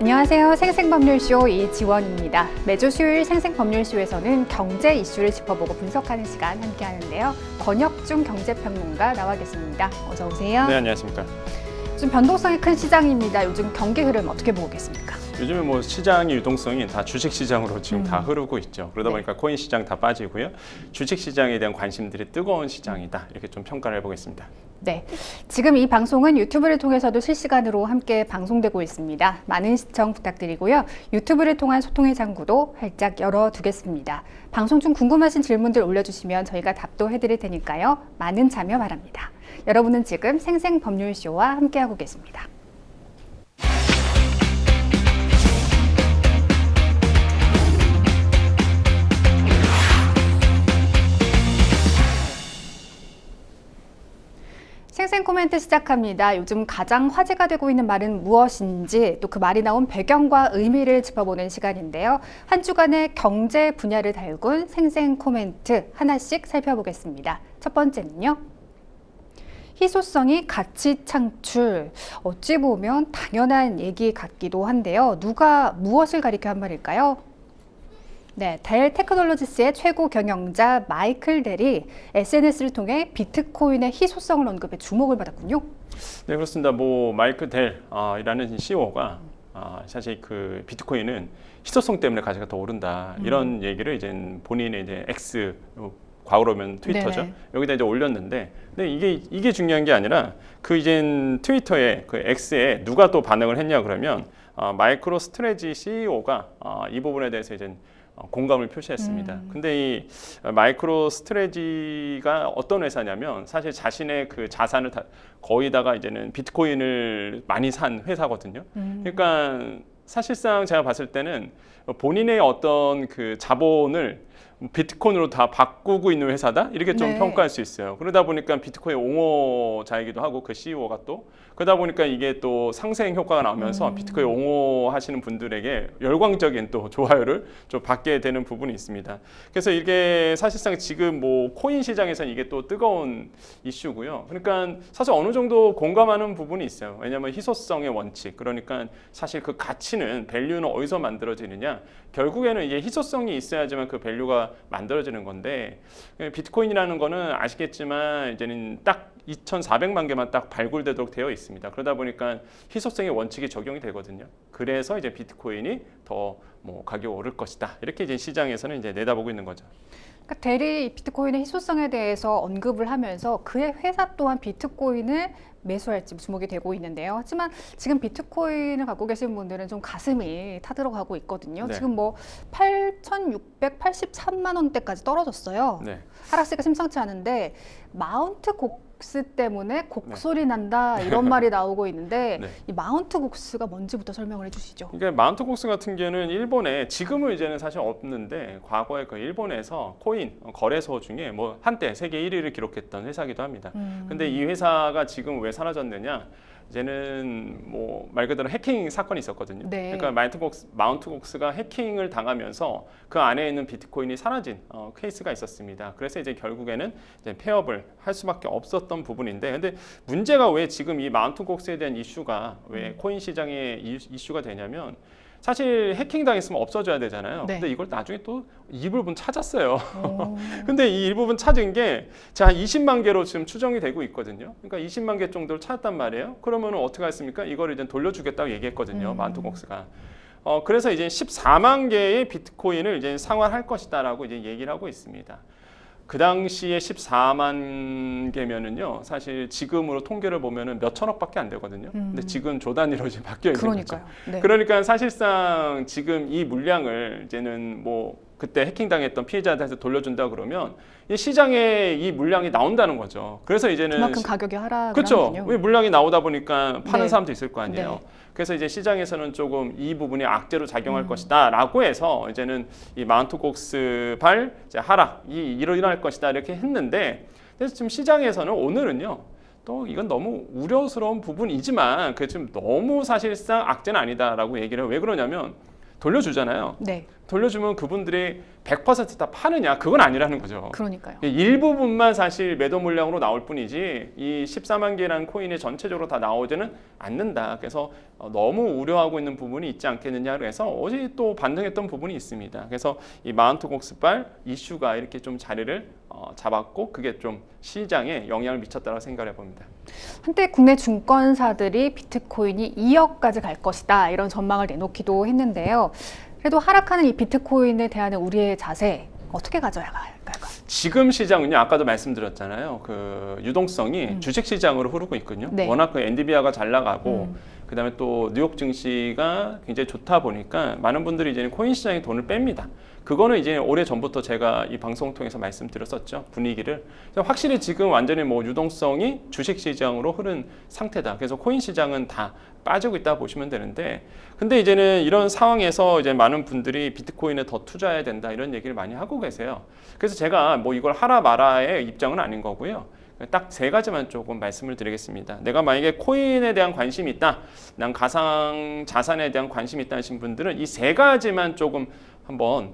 안녕하세요. 생생법률쇼 이지원입니다. 매주 수요일 생생법률쇼에서는 경제 이슈를 짚어보고 분석하는 시간 함께 하는데요. 권혁중 경제평론가 나와 계십니다. 어서 오세요. 네, 안녕하십니까. 좀 변동성이 큰 시장입니다. 요즘 경기 흐름 어떻게 보고 계십니까? 요즘에 뭐 시장의 유동성이 다 주식 시장으로 지금 다 흐르고 있죠. 그러다 보니까 코인 시장 다 빠지고요. 주식 시장에 대한 관심들이 뜨거운 시장이다. 이렇게 좀 평가를 해보겠습니다. 네, 지금 이 방송은 유튜브를 통해서도 실시간으로 함께 방송되고 있습니다. 많은 시청 부탁드리고요. 유튜브를 통한 소통의 창구도 활짝 열어두겠습니다. 방송 중 궁금하신 질문들 올려주시면 저희가 답도 해드릴 테니까요. 많은 참여 바랍니다. 여러분은 지금 생생법률쇼와 함께하고 계십니다. 생생 코멘트 시작합니다. 요즘 가장 화제가 되고 있는 말은 무엇인지, 또 그 말이 나온 배경과 의미를 짚어보는 시간인데요. 한 주간의 경제 분야를 달군 생생 코멘트 하나씩 살펴보겠습니다. 첫 번째는요. 희소성이 가치 창출. 어찌 보면 당연한 얘기 같기도 한데요. 누가 무엇을 가리켜 한 말일까요? 네, 델 테크놀로지스의 최고 경영자 마이클 델이 SNS를 통해 비트코인의 희소성을 언급해 주목을 받았군요. 네, 그렇습니다. 뭐 마이클 델이라는 CEO가 사실 그 비트코인은 희소성 때문에 가치가 더 오른다 이런 얘기를 이제 본인의 이제 X 과거로면 트위터죠. 네네. 여기다 이제 올렸는데, 근데 이게 중요한 게 아니라 그 이제 트위터에 그 X에 누가 또 반응을 했냐 그러면 마이크로 스트레지 CEO가 이 부분에 대해서 이제 공감을 표시했습니다. 근데 이 마이크로 스트레지가 어떤 회사냐면 사실 자신의 그 자산을 거의다가 이제는 비트코인을 많이 산 회사거든요. 그러니까 사실상 제가 봤을 때는 본인의 어떤 그 자본을 비트코인으로 다 바꾸고 있는 회사다 이렇게 좀 평가할 수 있어요. 그러다 보니까 비트코인 옹호자이기도 하고 그 CEO가 또 그러다 보니까 이게 또 상생 효과가 나오면서 비트코인 옹호하시는 분들에게 열광적인 또 좋아요를 좀 받게 되는 부분이 있습니다. 그래서 이게 사실상 지금 뭐 코인 시장에서는 이게 또 뜨거운 이슈고요. 그러니까 사실 어느 정도 공감하는 부분이 있어요. 왜냐하면 희소성의 원칙, 그러니까 사실 그 가치는 밸류는 어디서 만들어지느냐, 결국에는 이게 희소성이 있어야지만 그 밸류가 만들어지는 건데, 비트코인이라는 거는 아시겠지만 이제는 딱 2,400만 개만 딱 발굴되도록 되어 있습니다. 그러다 보니까 희소성의 원칙이 적용이 되거든요. 그래서 이제 비트코인이 더 뭐 가격이 오를 것이다. 이렇게 이제 시장에서는 이제 내다보고 있는 거죠. 그러니까 델이 비트코인의 희소성에 대해서 언급을 하면서 그의 회사 또한 비트코인을 매수할지 주목이 되고 있는데요. 하지만 지금 비트코인을 갖고 계신 분들은 좀 가슴이 타들어가고 있거든요. 네. 지금 뭐 8,683만 원대까지 떨어졌어요. 네. 하락세가 심상치 않은데 마운트 곡스 때문에 곡소리 난다 이런 말이 나오고 있는데 네. 이 마운트 곡스가 뭔지부터 설명을 해주시죠. 그러니까 마운트 곡스 같은 경우는 일본에 지금은 이제는 사실 없는데 과거에 그 일본에서 코인 거래소 중에 뭐 한때 세계 1위를 기록했던 회사기도 합니다. 근데 이 회사가 지금 왜 사라졌느냐? 이제는 뭐 말 그대로 해킹 사건이 있었거든요. 네. 그러니까 마운트 곡스가 해킹을 당하면서 그 안에 있는 비트코인이 사라진 케이스가 있었습니다. 그래서 이제 결국에는 이제 폐업을 할 수밖에 없었던 부분인데, 근데 문제가 왜 지금 이 마운트 곡스에 대한 이슈가 왜 코인 시장에 이슈가 되냐면, 사실 해킹 당했으면 없어져야 되잖아요. 네. 근데 이걸 나중에 또 일부분 찾았어요. 근데 이 일부분 찾은 게 한 20만 개로 지금 추정이 되고 있거든요. 그러니까 20만 개 정도를 찾았단 말이에요. 그러면 어떻게 했습니까? 이거를 이제 돌려주겠다고 얘기했거든요. 마운트 곡스가. 그래서 이제 14만 개의 비트코인을 이제 상환할 것이다라고 이제 얘기를 하고 있습니다. 그 당시에 14만 개면은요, 사실 지금으로 통계를 보면은 몇 천억밖에 안 되거든요. 근데 지금 조 단위로 이제 바뀌어 있는 거죠. 네. 그러니까 사실상 지금 이 물량을 이제는 뭐 그때 해킹당했던 피해자한테 돌려준다 그러면 이 시장에 이 물량이 나온다는 거죠. 그래서 이제는 그만큼 가격이 하락을 그렇죠. 하는군요. 왜 물량이 나오다 보니까 파는 네. 사람도 있을 거 아니에요. 네. 그래서 이제 시장에서는 조금 이 부분이 악재로 작용할 것이다라고 해서 이제는 이 마운트 곡스 발 이제 하락이 일어날 것이다 이렇게 했는데, 그래서 지금 시장에서는 오늘은요. 또 이건 너무 우려스러운 부분이지만 그게 좀 너무 사실상 악재는 아니다라고 얘기를 해요. 왜 그러냐면 돌려주잖아요. 네. 돌려주면 그분들이 100%다 파느냐? 그건 아니라는 거죠. 그러니까요. 일부분만 사실 매도 물량으로 나올 뿐이지 이 14만 개라는 코인이 전체적으로 다 나오지는 않는다. 그래서 너무 우려하고 있는 부분이 있지 않겠느냐 그래서 어제 또 반등했던 부분이 있습니다. 그래서 이 마운트 곡스발 이슈가 이렇게 좀 자리를 잡았고 그게 좀 시장에 영향을 미쳤다고 생각해 봅니다. 한때 국내 증권사들이 비트코인이 2억까지 갈 것이다 이런 전망을 내놓기도 했는데요. 그래도 하락하는 이 비트코인에 대한 우리의 자세 어떻게 가져야 할까요? 지금 시장은요, 아까도 말씀드렸잖아요. 그 유동성이 주식 시장으로 흐르고 있거든요. 네. 워낙 그 엔비디아가 잘 나가고 그다음에 또 뉴욕 증시가 굉장히 좋다 보니까 많은 분들이 이제 코인 시장에 돈을 뺍니다. 그거는 이제 오래 전부터 제가 이 방송 통해서 말씀드렸었죠. 분위기를. 그래서 확실히 지금 완전히 뭐 유동성이 주식 시장으로 흐른 상태다. 그래서 코인 시장은 다 빠지고 있다 보시면 되는데, 근데 이제는 이런 상황에서 이제 많은 분들이 비트코인에 더 투자해야 된다 이런 얘기를 많이 하고 계세요. 그래서 제가 뭐 이걸 하라 마라의 입장은 아닌 거고요. 딱 세 가지만 조금 말씀을 드리겠습니다. 내가 만약에 코인에 대한 관심이 있다, 난 가상 자산에 대한 관심이 있다 하신 분들은 이 세 가지만 조금 한번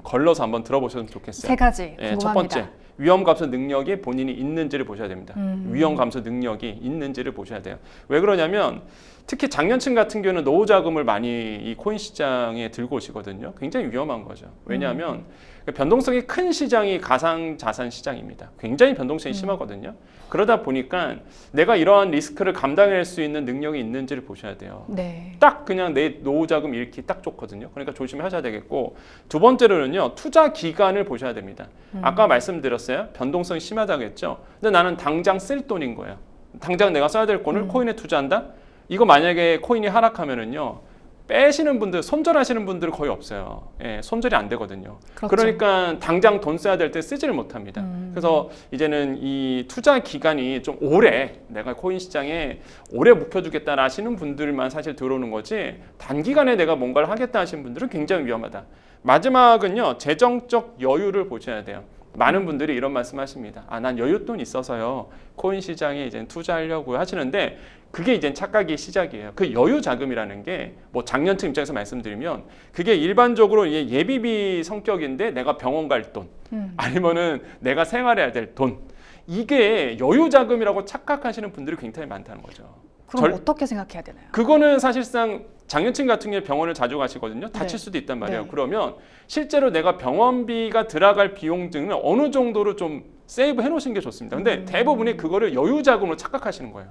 걸러서 한번 들어보셨으면 좋겠어요. 세 가지 궁금합니다. 첫 번째, 위험 감소 능력이 본인이 있는지를 보셔야 됩니다. 위험 감소 능력이 있는지를 보셔야 돼요. 왜 그러냐면 특히 장년층 같은 경우는 노후 자금을 많이 이 코인 시장에 들고 오시거든요. 굉장히 위험한 거죠. 왜냐하면 변동성이 큰 시장이 가상 자산 시장입니다. 굉장히 변동성이 심하거든요. 그러다 보니까 내가 이러한 리스크를 감당할 수 있는 능력이 있는지를 보셔야 돼요. 네. 딱 그냥 내 노후 자금 잃기 딱 좋거든요. 그러니까 조심하셔야 되겠고, 두 번째로는요, 투자 기간을 보셔야 됩니다. 아까 말씀드렸어요. 변동성이 심하다고 했죠. 근데 나는 당장 쓸 돈인 거예요. 당장 내가 써야 될 돈을 코인에 투자한다? 이거 만약에 코인이 하락하면은요, 빼시는 분들, 손절하시는 분들은 거의 없어요. 예, 손절이 안 되거든요. 그렇죠. 그러니까 당장 돈 써야 될 때 쓰지를 못합니다. 그래서 이제는 이 투자 기간이 좀 오래, 내가 코인 시장에 오래 묵혀두겠다 하시는 분들만 사실 들어오는 거지, 단기간에 내가 뭔가를 하겠다 하시는 분들은 굉장히 위험하다. 마지막은요, 재정적 여유를 보셔야 돼요. 많은 분들이 이런 말씀하십니다. 난 여윳돈 있어서요, 코인 시장에 이제 투자하려고 하시는데, 그게 이제 착각의 시작이에요. 그 여유 자금이라는 게 뭐 장년층 입장에서 말씀드리면 그게 일반적으로 예비비 성격인데 내가 병원 갈 돈, 아니면은 내가 생활해야 될 돈, 이게 여유 자금이라고 착각하시는 분들이 굉장히 많다는 거죠. 그럼 어떻게 생각해야 되나요? 그거는 사실상 장년층 같은 경우에 병원을 자주 가시거든요. 다칠 네. 수도 있단 말이에요. 네. 그러면 실제로 내가 병원비가 들어갈 비용 등은 어느 정도로 좀 세이브 해놓으시는 게 좋습니다. 근데 대부분이 그거를 여유 자금으로 착각하시는 거예요.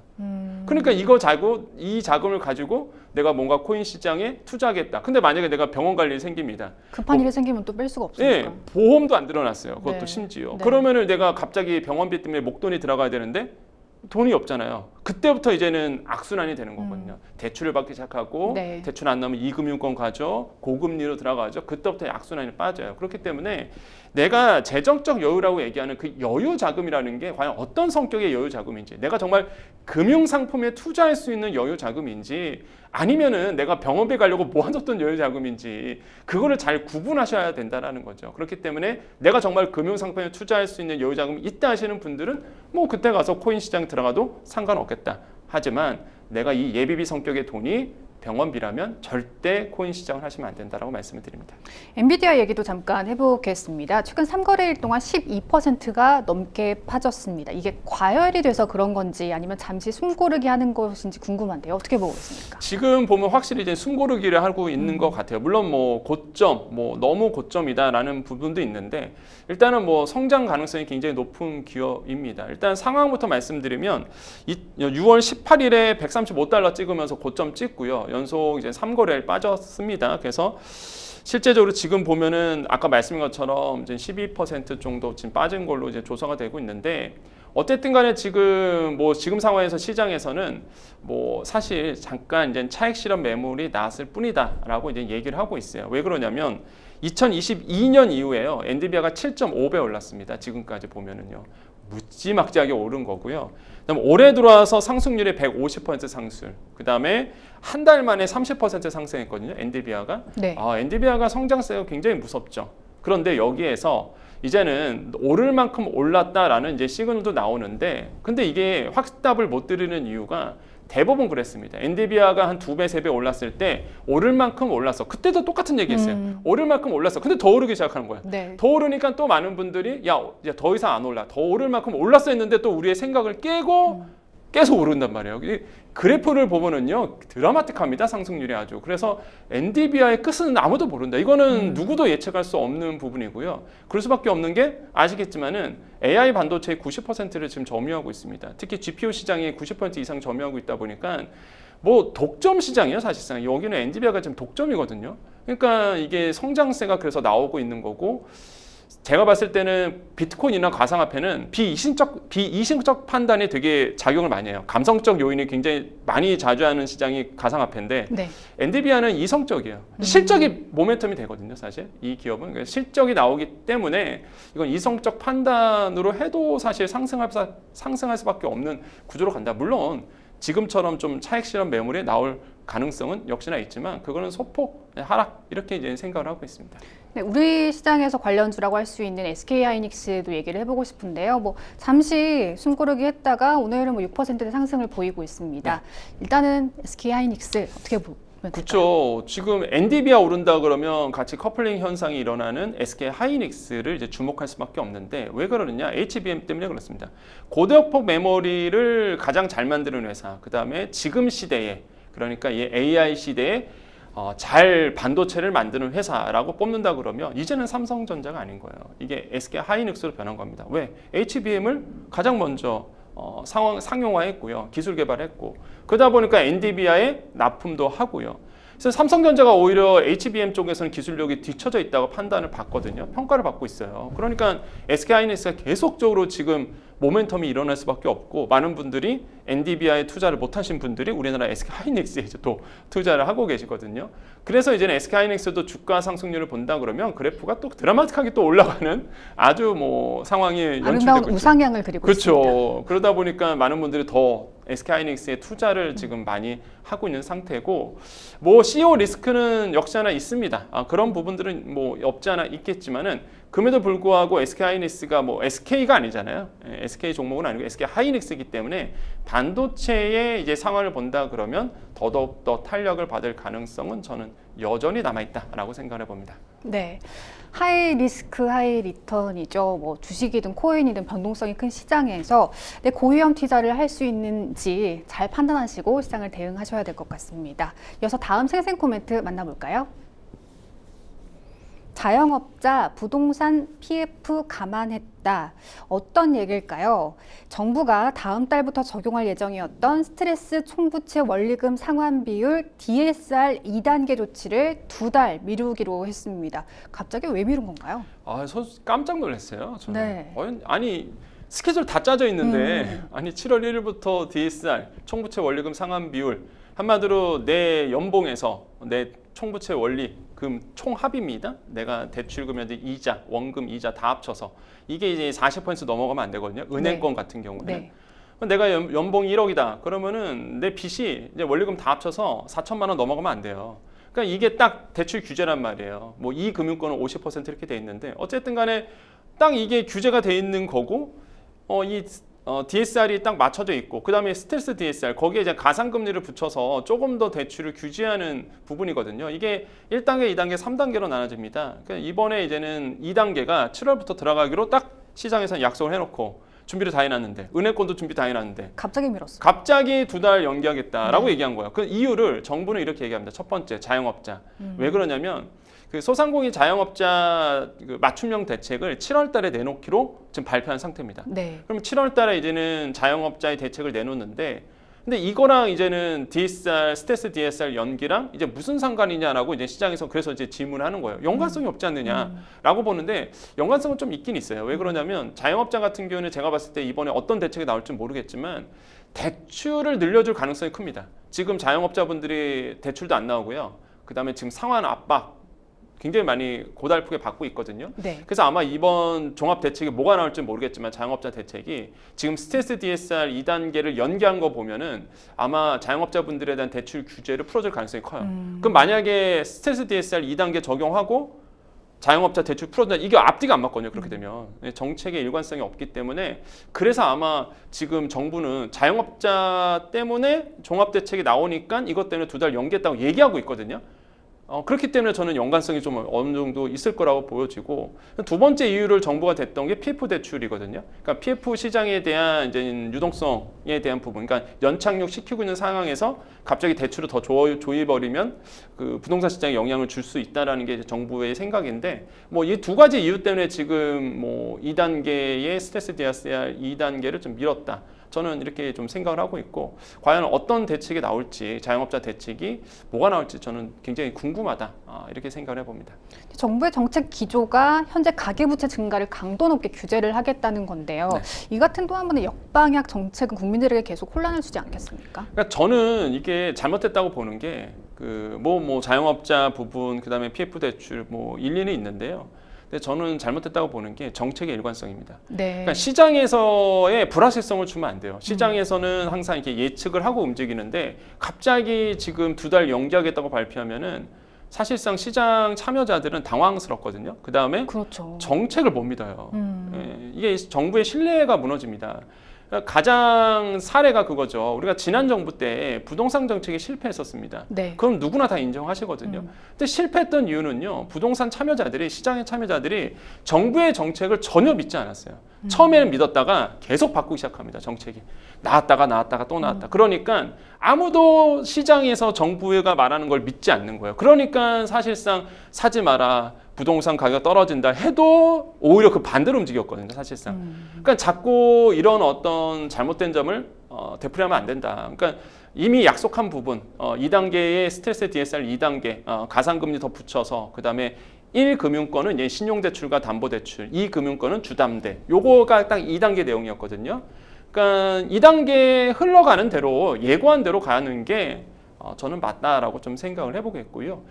그러니까 이 자금을 가지고 내가 뭔가 코인 시장에 투자하겠다. 근데 만약에 내가 병원 갈 일이 생깁니다. 급한 일이 생기면 또 뺄 수가 없으니까. 예, 보험도 안 들어놨어요. 그것도 네. 심지어. 네. 그러면은 내가 갑자기 병원비 때문에 목돈이 들어가야 되는데 돈이 없잖아요. 그때부터 이제는 악순환이 되는 거거든요. 대출을 받기 시작하고 네. 대출 안 나오면 이금융권 가죠. 고금리로 들어가죠. 그때부터 악순환이 빠져요. 그렇기 때문에 내가 재정적 여유라고 얘기하는 그 여유 자금이라는 게 과연 어떤 성격의 여유 자금인지, 내가 정말 금융 상품에 투자할 수 있는 여유 자금인지, 아니면은 내가 병원비 가려고 모아뒀던 여유 자금인지, 그거를 잘 구분하셔야 된다라는 거죠. 그렇기 때문에 내가 정말 금융 상품에 투자할 수 있는 여유 자금이 있다 하시는 분들은 뭐 그때 가서 코인 시장 들어가도 상관없겠다. 하지만 내가 이 예비비 성격의 돈이 병원비라면 절대 코인 시장을 하시면 안 된다라고 말씀을 드립니다. 엔비디아 얘기도 잠깐 해보겠습니다. 최근 3거래일 동안 12%가 넘게 빠졌습니다. 이게 과열이 돼서 그런 건지 아니면 잠시 숨고르기 하는 것인지 궁금한데요. 어떻게 보고 있습니까? 지금 보면 확실히 이제 숨고르기를 하고 있는 것 같아요. 물론 뭐 고점, 뭐 너무 고점이다라는 부분도 있는데, 일단은 뭐 성장 가능성이 굉장히 높은 기업입니다. 일단 상황부터 말씀드리면 6월 18일에 135달러 찍으면서 고점 찍고요. 연속 이제 3거래일 빠졌습니다. 그래서 실제적으로 지금 보면은 아까 말씀인 것처럼 이제 12% 정도 지금 빠진 걸로 이제 조사가 되고 있는데, 어쨌든 간에 지금 상황에서 시장에서는 뭐 사실 잠깐 이제 차익 실현 매물이 나왔을 뿐이다라고 이제 얘기를 하고 있어요. 왜 그러냐면 2022년 이후에요, 엔비디아가 7.5배 올랐습니다. 지금까지 보면은요, 무지막지하게 오른 거고요. 그다음 올해 들어와서 상승률이 150% 상승. 그다음에 한 달 만에 30% 상승했거든요. 엔비디아가. 네. 엔비디아가 성장세가 굉장히 무섭죠. 그런데 여기에서 이제는 오를 만큼 올랐다라는 이제 시그널도 나오는데, 근데 이게 확답을 못 드리는 이유가 대부분 그랬습니다. 엔비디아가 한 2배, 3배 올랐을 때 오를 만큼 올랐어. 그때도 똑같은 얘기했어요. 오를 만큼 올랐어. 근데 더 오르기 시작하는 거예요. 네. 더 오르니까 또 많은 분들이 야, 이제 더 이상 안 올라. 더 오를 만큼 올랐어 했는데 또 우리의 생각을 깨고 계속 오른단 말이에요. 이 그래프를 보면은요, 드라마틱합니다. 상승률이 아주. 그래서 엔비디아의 끝은 아무도 모른다. 이거는 누구도 예측할 수 없는 부분이고요. 그럴 수밖에 없는 게 아시겠지만은 AI 반도체의 90%를 지금 점유하고 있습니다. 특히 GPU 시장이 90% 이상 점유하고 있다 보니까 뭐 독점 시장이에요, 사실상. 여기는 엔비디아가 지금 독점이거든요. 그러니까 이게 성장세가 그래서 나오고 있는 거고, 제가 봤을 때는 비트코인이나 가상화폐는 비이성적 판단이 되게 작용을 많이 해요. 감성적 요인이 굉장히 많이 자주하는 시장이 가상화폐인데, 네. 엔비디아는 이성적이에요. 실적이 모멘텀이 되거든요, 사실. 이 기업은. 그러니까 실적이 나오기 때문에 이건 이성적 판단으로 해도 사실 상승할 수밖에 없는 구조로 간다. 물론 지금처럼 좀 차익 실현 매물이 나올 가능성은 역시나 있지만, 그거는 소폭 하락, 이렇게 이제 생각을 하고 있습니다. 네, 우리 시장에서 관련주라고 할 수 있는 SK하이닉스도 얘기를 해보고 싶은데요. 뭐 잠시 숨고르기 했다가 오늘은 뭐 6%의 상승을 보이고 있습니다. 일단은 SK하이닉스 어떻게 보면 될까요? 그렇죠. 지금 엔비디아 오른다 그러면 같이 커플링 현상이 일어나는 SK하이닉스를 이제 주목할 수밖에 없는데, 왜 그러느냐? HBM 때문에 그렇습니다. 고대역폭 메모리를 가장 잘 만드는 회사, 그 다음에 지금 시대에, 그러니까 이 AI 시대에 잘 반도체를 만드는 회사라고 뽑는다 그러면 이제는 삼성전자가 아닌 거예요. 이게 SK하이닉스로 변한 겁니다. 왜? HBM을 가장 먼저 상용화했고요. 기술 개발했고, 그러다 보니까 엔비디아에 납품도 하고요. 그래서 삼성전자가 오히려 HBM 쪽에서는 기술력이 뒤처져 있다고 판단을 받거든요. 평가를 받고 있어요. 그러니까 SK하이닉스가 계속적으로 지금 모멘텀이 일어날 수밖에 없고, 많은 분들이 엔비디아에 투자를 못하신 분들이 우리나라 SK하이닉스에 이제 또 투자를 하고 계시거든요. 그래서 이제는 SK하이닉스도 주가 상승률을 본다 그러면 그래프가 또 드라마틱하게 또 올라가는 아주 뭐 상황이 연출되고 아름다운 있죠. 우상향을 그리고 있습니다. 그렇죠. 그러다 보니까 많은 분들이 더 SK하이닉스에 투자를 지금 많이 하고 있는 상태고, 뭐 CEO 리스크는 역시 하나 있습니다. 그런 부분들은 뭐 없지 않아 있겠지만은, 그럼에도 불구하고 SK하이닉스가 뭐 SK가 아니잖아요. SK 종목은 아니고 SK하이닉스이기 때문에 반도체의 이제 상황을 본다 그러면 더더욱 더 탄력을 받을 가능성은 저는 여전히 남아있다라고 생각해 봅니다. 네, 하이 리스크 하이 리턴이죠. 뭐 주식이든 코인이든 변동성이 큰 시장에서 내 고위험 투자를 할 수 있는지 잘 판단하시고 시장을 대응하셔야 될 것 같습니다. 이어서 다음 생생 코멘트 만나볼까요? 자영업자 부동산 PF 감안했다. 어떤 얘기일까요? 정부가 다음 달부터 적용할 예정이었던 스트레스 총부채 원리금 상환 비율 DSR 2단계 조치를 2달 미루기로 했습니다. 갑자기 왜 미룬 건가요? 깜짝 놀랐어요. 저는. 네. 아니 스케줄 다 짜져 있는데 아니 7월 1일부터 DSR 총부채 원리금 상환 비율, 한마디로 내 연봉에서 내 총부채 원리금 총합입니다. 내가 대출금이나 이자, 원금, 이자 다 합쳐서 이게 이제 40% 넘어가면 안 되거든요. 은행권 네. 같은 경우는. 네. 내가 연봉이 1억이다. 그러면은 내 빚이 이제 원리금 다 합쳐서 4천만 원 넘어가면 안 돼요. 그러니까 이게 딱 대출 규제란 말이에요. 뭐 이 금융권은 50% 이렇게 돼 있는데, 어쨌든 간에 딱 이게 규제가 돼 있는 거고, DSR이 딱 맞춰져 있고, 그 다음에 스텔스 DSR, 거기에 이제 가상금리를 붙여서 조금 더 대출을 규제하는 부분이거든요. 이게 1단계, 2단계, 3단계로 나눠집니다. 그러니까 이번에 이제는 2단계가 7월부터 들어가기로 딱 시장에서 약속을 해놓고 준비를 다 해놨는데, 은행권도 준비 다 해놨는데 갑자기 미뤘어요. 갑자기 2달 연기하겠다라고 얘기한 거예요. 그 이유를 정부는 이렇게 얘기합니다. 첫 번째, 자영업자. 왜 그러냐면 그 소상공인 자영업자 그 맞춤형 대책을 7월 달에 내놓기로 지금 발표한 상태입니다. 네. 그럼 7월 달에 이제는 자영업자의 대책을 내놓는데, 근데 이거랑 이제는 DSR, 스트레스 DSR 연기랑 이제 무슨 상관이냐라고 이제 시장에서 그래서 이제 질문하는 거예요. 연관성이 없지 않느냐라고 보는데, 연관성은 좀 있긴 있어요. 왜 그러냐면 자영업자 같은 경우는 제가 봤을 때 이번에 어떤 대책이 나올지 모르겠지만 대출을 늘려줄 가능성이 큽니다. 지금 자영업자분들이 대출도 안 나오고요. 그다음에 지금 상환 압박 굉장히 많이 고달프게 받고 있거든요. 네. 그래서 아마 이번 종합 대책이 뭐가 나올지 모르겠지만 자영업자 대책이 지금 스트레스 DSR 2단계를 연기한 거 보면은 아마 자영업자분들에 대한 대출 규제를 풀어줄 가능성이 커요. 그럼 만약에 스트레스 DSR 2단계 적용하고 자영업자 대출 풀어준다. 이게 앞뒤가 안 맞거든요. 그렇게 되면 정책의 일관성이 없기 때문에 그래서 아마 지금 정부는 자영업자 때문에 종합대책이 나오니까 이것 때문에 2달 연기했다고 얘기하고 있거든요. 그렇기 때문에 저는 연관성이 좀 어느 정도 있을 거라고 보여지고 두 번째 이유를 정부가 댔던 게 PF 대출이거든요. 그러니까 PF 시장에 대한 이제 유동성에 대한 부분, 그러니까 연착륙 시키고 있는 상황에서 갑자기 대출을 더 조여버리면 그 부동산 시장에 영향을 줄 수 있다라는 게 이제 정부의 생각인데 뭐 이 두 가지 이유 때문에 지금 뭐 2단계의 스트레스 DSR 2단계를 좀 미뤘다. 저는 이렇게 좀 생각을 하고 있고 과연 어떤 대책이 나올지 자영업자 대책이 뭐가 나올지 저는 굉장히 궁금하다 이렇게 생각을 해봅니다. 정부의 정책 기조가 현재 가계부채 증가를 강도 높게 규제를 하겠다는 건데요. 네. 이 같은 또 한 번의 역방향 정책은 국민들에게 계속 혼란을 주지 않겠습니까? 그러니까 저는 이게 잘못됐다고 보는 게 그 뭐 자영업자 부분 그다음에 PF 대출 뭐 일리는 있는데요. 근데 저는 잘못됐다고 보는 게 정책의 일관성입니다. 네. 그러니까 시장에서의 불확실성을 주면 안 돼요. 시장에서는 항상 이렇게 예측을 하고 움직이는데 갑자기 지금 2달 연기하겠다고 발표하면은 사실상 시장 참여자들은 당황스럽거든요. 그 다음에 그렇죠. 정책을 못 믿어요. 이게 정부의 신뢰가 무너집니다. 가장 사례가 그거죠. 우리가 지난 정부 때 부동산 정책이 실패했었습니다. 네. 그럼 누구나 다 인정하시거든요. 근데 실패했던 이유는요. 부동산 참여자들이 시장의 참여자들이 정부의 정책을 전혀 믿지 않았어요. 처음에는 믿었다가 계속 바꾸기 시작합니다. 정책이. 나왔다가 또 나왔다. 그러니까 아무도 시장에서 정부가 말하는 걸 믿지 않는 거예요. 그러니까 사실상 사지 마라. 부동산 가격 떨어진다 해도 오히려 그 반대로 움직였거든요, 사실상. 그러니까 자꾸 이런 어떤 잘못된 점을 되풀이하면 안 된다. 그러니까 이미 약속한 부분, 2단계의 스트레스 DSR 2단계, 가상금리 더 붙여서 그다음에 1금융권은 신용대출과 담보대출, 2금융권은 주담대. 요거가 딱 2단계 내용이었거든요. 그러니까 2단계 흘러가는 대로 예고한 대로 가는 게 저는 맞다라고 좀 생각을 해보겠고요.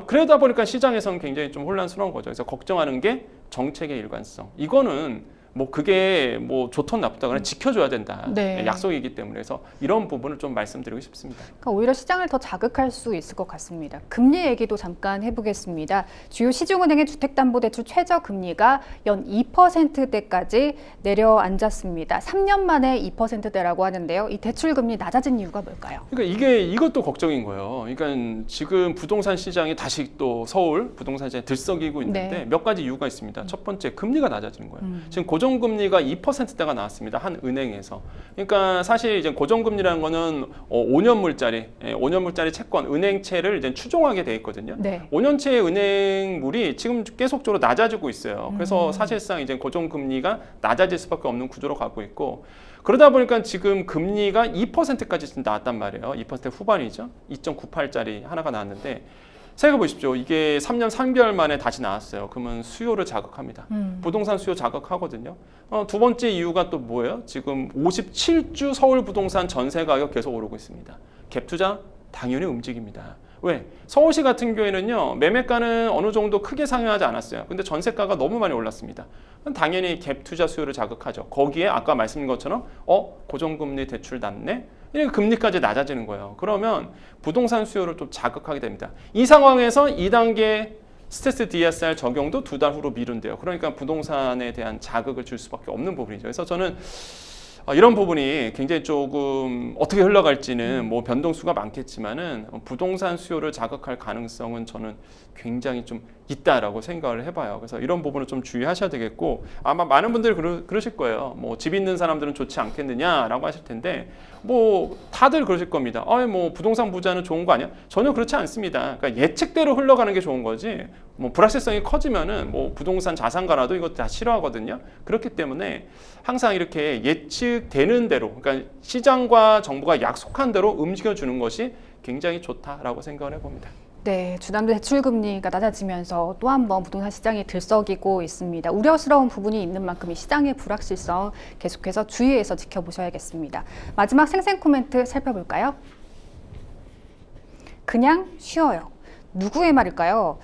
그러다 보니까 시장에서는 굉장히 좀 혼란스러운 거죠. 그래서 걱정하는 게 정책의 일관성. 이거는 뭐 그게 뭐 좋든 나쁘다 그냥 지켜줘야 된다. 네. 약속이기 때문에 그래서 이런 부분을 좀 말씀드리고 싶습니다. 그러니까 오히려 시장을 더 자극할 수 있을 것 같습니다. 금리 얘기도 잠깐 해보겠습니다. 주요 시중은행의 주택담보대출 최저금리가 연 2%대까지 내려앉았습니다. 3년 만에 2%대라고 하는데요. 이 대출금리 낮아진 이유가 뭘까요? 그러니까 이것도 걱정인 거예요. 그러니까 지금 부동산 시장이 다시 또 서울 부동산 시장에 들썩이고 있는데 네. 몇 가지 이유가 있습니다. 첫 번째 금리가 낮아지는 거예요. 지금 고정금리가 2%대가 나왔습니다. 한 은행에서. 그러니까 사실 이제 고정금리라는 거는 5년물짜리 채권, 은행채를 이제 추종하게 돼 있거든요. 네. 5년채의 은행물이 지금 계속적으로 낮아지고 있어요. 그래서 사실상 이제 고정금리가 낮아질 수밖에 없는 구조로 가고 있고 그러다 보니까 지금 금리가 2%까지 지금 나왔단 말이에요. 2% 후반이죠. 2.98짜리 하나가 나왔는데 생각해 보십시오. 이게 3년 3개월 만에 다시 나왔어요. 그러면 수요를 자극합니다. 부동산 수요 자극하거든요. 두 번째 이유가 또 뭐예요? 지금 57주 서울 부동산 전세 가격 계속 오르고 있습니다. 갭 투자 당연히 움직입니다. 왜? 서울시 같은 경우에는요. 매매가는 어느 정도 크게 상회하지 않았어요. 근데 전세가가 너무 많이 올랐습니다. 당연히 갭 투자 수요를 자극하죠. 거기에 아까 말씀드린 것처럼 고정금리 대출 낮네? 이렇게 금리까지 낮아지는 거예요. 그러면 부동산 수요를 좀 자극하게 됩니다. 이 상황에서 2단계 스트레스 DSR 적용도 2달 후로 미룬대요. 그러니까 부동산에 대한 자극을 줄 수밖에 없는 부분이죠. 그래서 저는 이런 부분이 굉장히 조금 어떻게 흘러갈지는 뭐 변동수가 많겠지만은 부동산 수요를 자극할 가능성은 저는 굉장히 좀 있다라고 생각을 해봐요. 그래서 이런 부분을 좀 주의하셔야 되겠고 아마 많은 분들이 그러실 거예요. 뭐 집 있는 사람들은 좋지 않겠느냐라고 하실 텐데 뭐 다들 그러실 겁니다. 뭐 부동산 부자는 좋은 거 아니야? 전혀 그렇지 않습니다. 그러니까 예측대로 흘러가는 게 좋은 거지. 뭐 불확실성이 커지면은 뭐 부동산 자산가라도 이거 다 싫어하거든요. 그렇기 때문에 항상 이렇게 예측되는 대로, 그러니까 시장과 정부가 약속한 대로 움직여주는 것이 굉장히 좋다라고 생각을 해봅니다. 네, 주담대 대출금리가 낮아지면서 또 한 번 부동산 시장이 들썩이고 있습니다. 우려스러운 부분이 있는 만큼 이 시장의 불확실성 계속해서 주의해서 지켜보셔야겠습니다. 마지막 생생 코멘트 살펴볼까요? 그냥 쉬어요. 누구의 말일까요?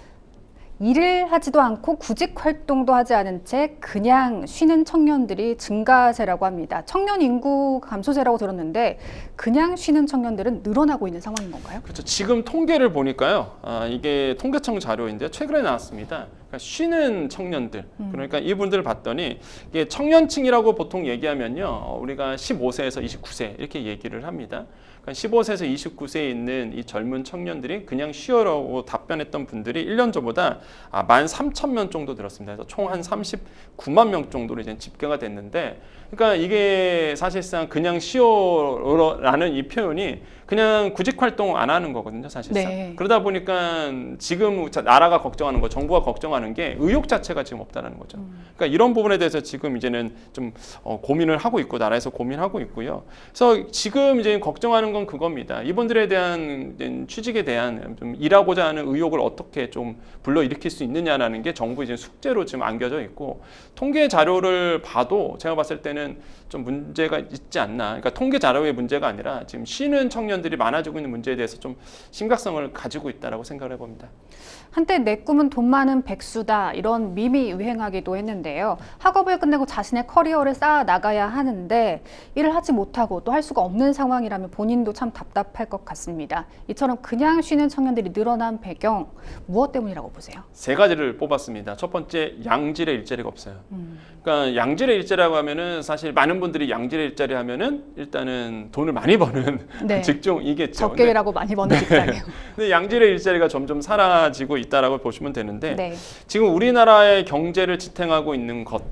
일을 하지도 않고 구직 활동도 하지 않은 채 그냥 쉬는 청년들이 증가세라고 합니다. 청년 인구 감소세라고 들었는데 그냥 쉬는 청년들은 늘어나고 있는 상황인 건가요? 그렇죠. 지금 통계를 보니까요. 이게 통계청 자료인데 최근에 나왔습니다. 그러니까 쉬는 청년들. 그러니까 이분들을 봤더니 이게 청년층이라고 보통 얘기하면요, 우리가 15세에서 29세 이렇게 얘기를 합니다. 그러니까 15세에서 29세에 있는 이 젊은 청년들이 그냥 쉬어라고 답변했던 분들이 1년 전보다 13,000명 정도 늘었습니다. 그래서 총 한 39만 명 정도로 이제 집계가 됐는데, 그러니까 이게 사실상 그냥 쉬어라는 이 표현이 그냥 구직 활동 안 하는 거거든요, 사실상. 네. 그러다 보니까 지금 나라가 걱정하는 거, 정부가 걱정하는 게 의욕 자체가 지금 없다는 거죠. 그러니까 이런 부분에 대해서 지금 이제는 좀 고민을 하고 있고, 나라에서 고민하고 있고요. 그래서 지금 이제 걱정하는 건 그겁니다. 이분들에 대한 취직에 대한 좀 일하고자 하는 의욕을 어떻게 좀 불러일으킬 수 있느냐라는 게 정부 이제 숙제로 지금 안겨져 있고, 통계 자료를 봐도 제가 봤을 때는 좀 문제가 있지 않나. 그러니까 통계 자료의 문제가 아니라 지금 쉬는 청년들이 많아지고 있는 문제에 대해서 좀 심각성을 가지고 있다라고 생각을 해봅니다. 한때 내 꿈은 돈 많은 백수다 이런 밈이 유행하기도 했는데요. 학업을 끝내고 자신의 커리어를 쌓아 나가야 하는데 일을 하지 못하고 또 할 수가 없는 상황이라면 본인도 참 답답할 것 같습니다. 이처럼 그냥 쉬는 청년들이 늘어난 배경 무엇 때문이라고 보세요? 세 가지를 뽑았습니다. 첫 번째, 양질의 일자리가 없어요. 그러니까 양질의 일자리라고 하면은 사실 많은 분들이 양질의 일자리 하면은 일단은 돈을 많이 버는 네. 직종이겠죠. 적게 일하고 많이 버는 직장이에요. 근데 양질의 일자리가 점점 사라지고 있다라고 보시면 되는데, 네. 지금 우리나라의 경제를 지탱하고 있는 것,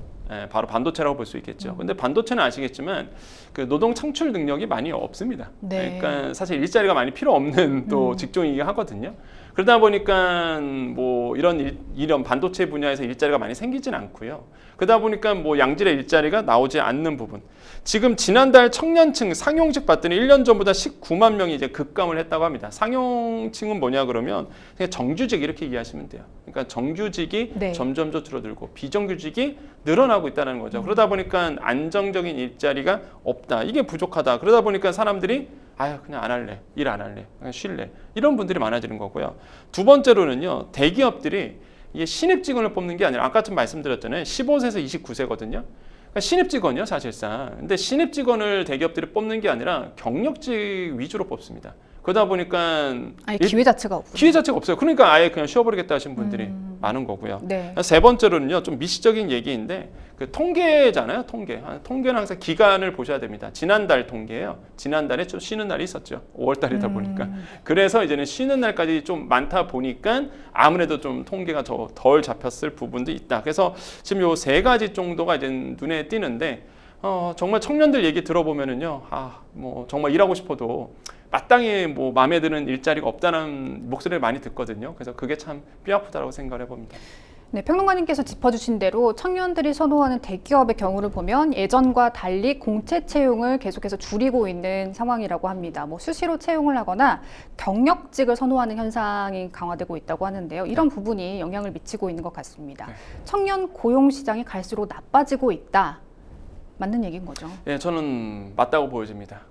바로 반도체라고 볼 수 있겠죠. 근데 반도체는 아시겠지만 그 노동 창출 능력이 많이 없습니다. 네. 그러니까 사실 일자리가 많이 필요 없는 또 직종이긴 하거든요. 그러다 보니까 뭐 이런 반도체 분야에서 일자리가 많이 생기진 않고요. 그러다 보니까 뭐 양질의 일자리가 나오지 않는 부분. 지금 지난달 청년층 상용직 봤더니 1년 전보다 19만 명이 이제 급감을 했다고 합니다. 상용층은 뭐냐 그러면 그냥 정규직 이렇게 이해하시면 돼요. 그러니까 정규직이 네. 점점 줄어들고 비정규직이 늘어나고 있다는 거죠. 그러다 보니까 안정적인 일자리가 없다. 이게 부족하다. 그러다 보니까 사람들이 그냥 안 할래. 일 안 할래. 그냥 쉴래. 이런 분들이 많아지는 거고요. 두 번째로는요. 대기업들이 이게 신입 직원을 뽑는 게 아니라 아까 좀 말씀드렸잖아요. 15세에서 29세거든요. 그러니까 신입 직원이요, 사실상. 근데 신입 직원을 대기업들이 뽑는 게 아니라 경력직 위주로 뽑습니다. 그러다 보니까 기회 자체가 없군요. 기회 자체가 없어요. 그러니까 아예 그냥 쉬어버리겠다 하신 분들이 많은 거고요. 네. 세 번째로는요, 좀 미시적인 얘기인데 그 통계잖아요, 통계. 통계는 항상 기간을 보셔야 됩니다. 지난달 통계예요. 지난달에 좀 쉬는 날이 있었죠. 5월달이다 보니까. 그래서 이제는 쉬는 날까지 좀 많다 보니까 아무래도 좀 통계가 덜 잡혔을 부분도 있다. 그래서 지금 요 세 가지 정도가 이제 눈에 띄는데, 정말 청년들 얘기 들어보면은요, 뭐 정말 일하고 싶어도 마땅히 뭐 마음에 드는 일자리가 없다는 목소리를 많이 듣거든요. 그래서 그게 참 뼈아프다라고 생각을 해봅니다. 네, 평론가님께서 짚어주신 대로 청년들이 선호하는 대기업의 경우를 보면 예전과 달리 공채 채용을 계속해서 줄이고 있는 상황이라고 합니다. 뭐 수시로 채용을 하거나 경력직을 선호하는 현상이 강화되고 있다고 하는데요. 이런 부분이 영향을 미치고 있는 것 같습니다. 네. 청년 고용 시장이 갈수록 나빠지고 있다. 맞는 얘기인 거죠. 네, 저는 맞다고 보여집니다.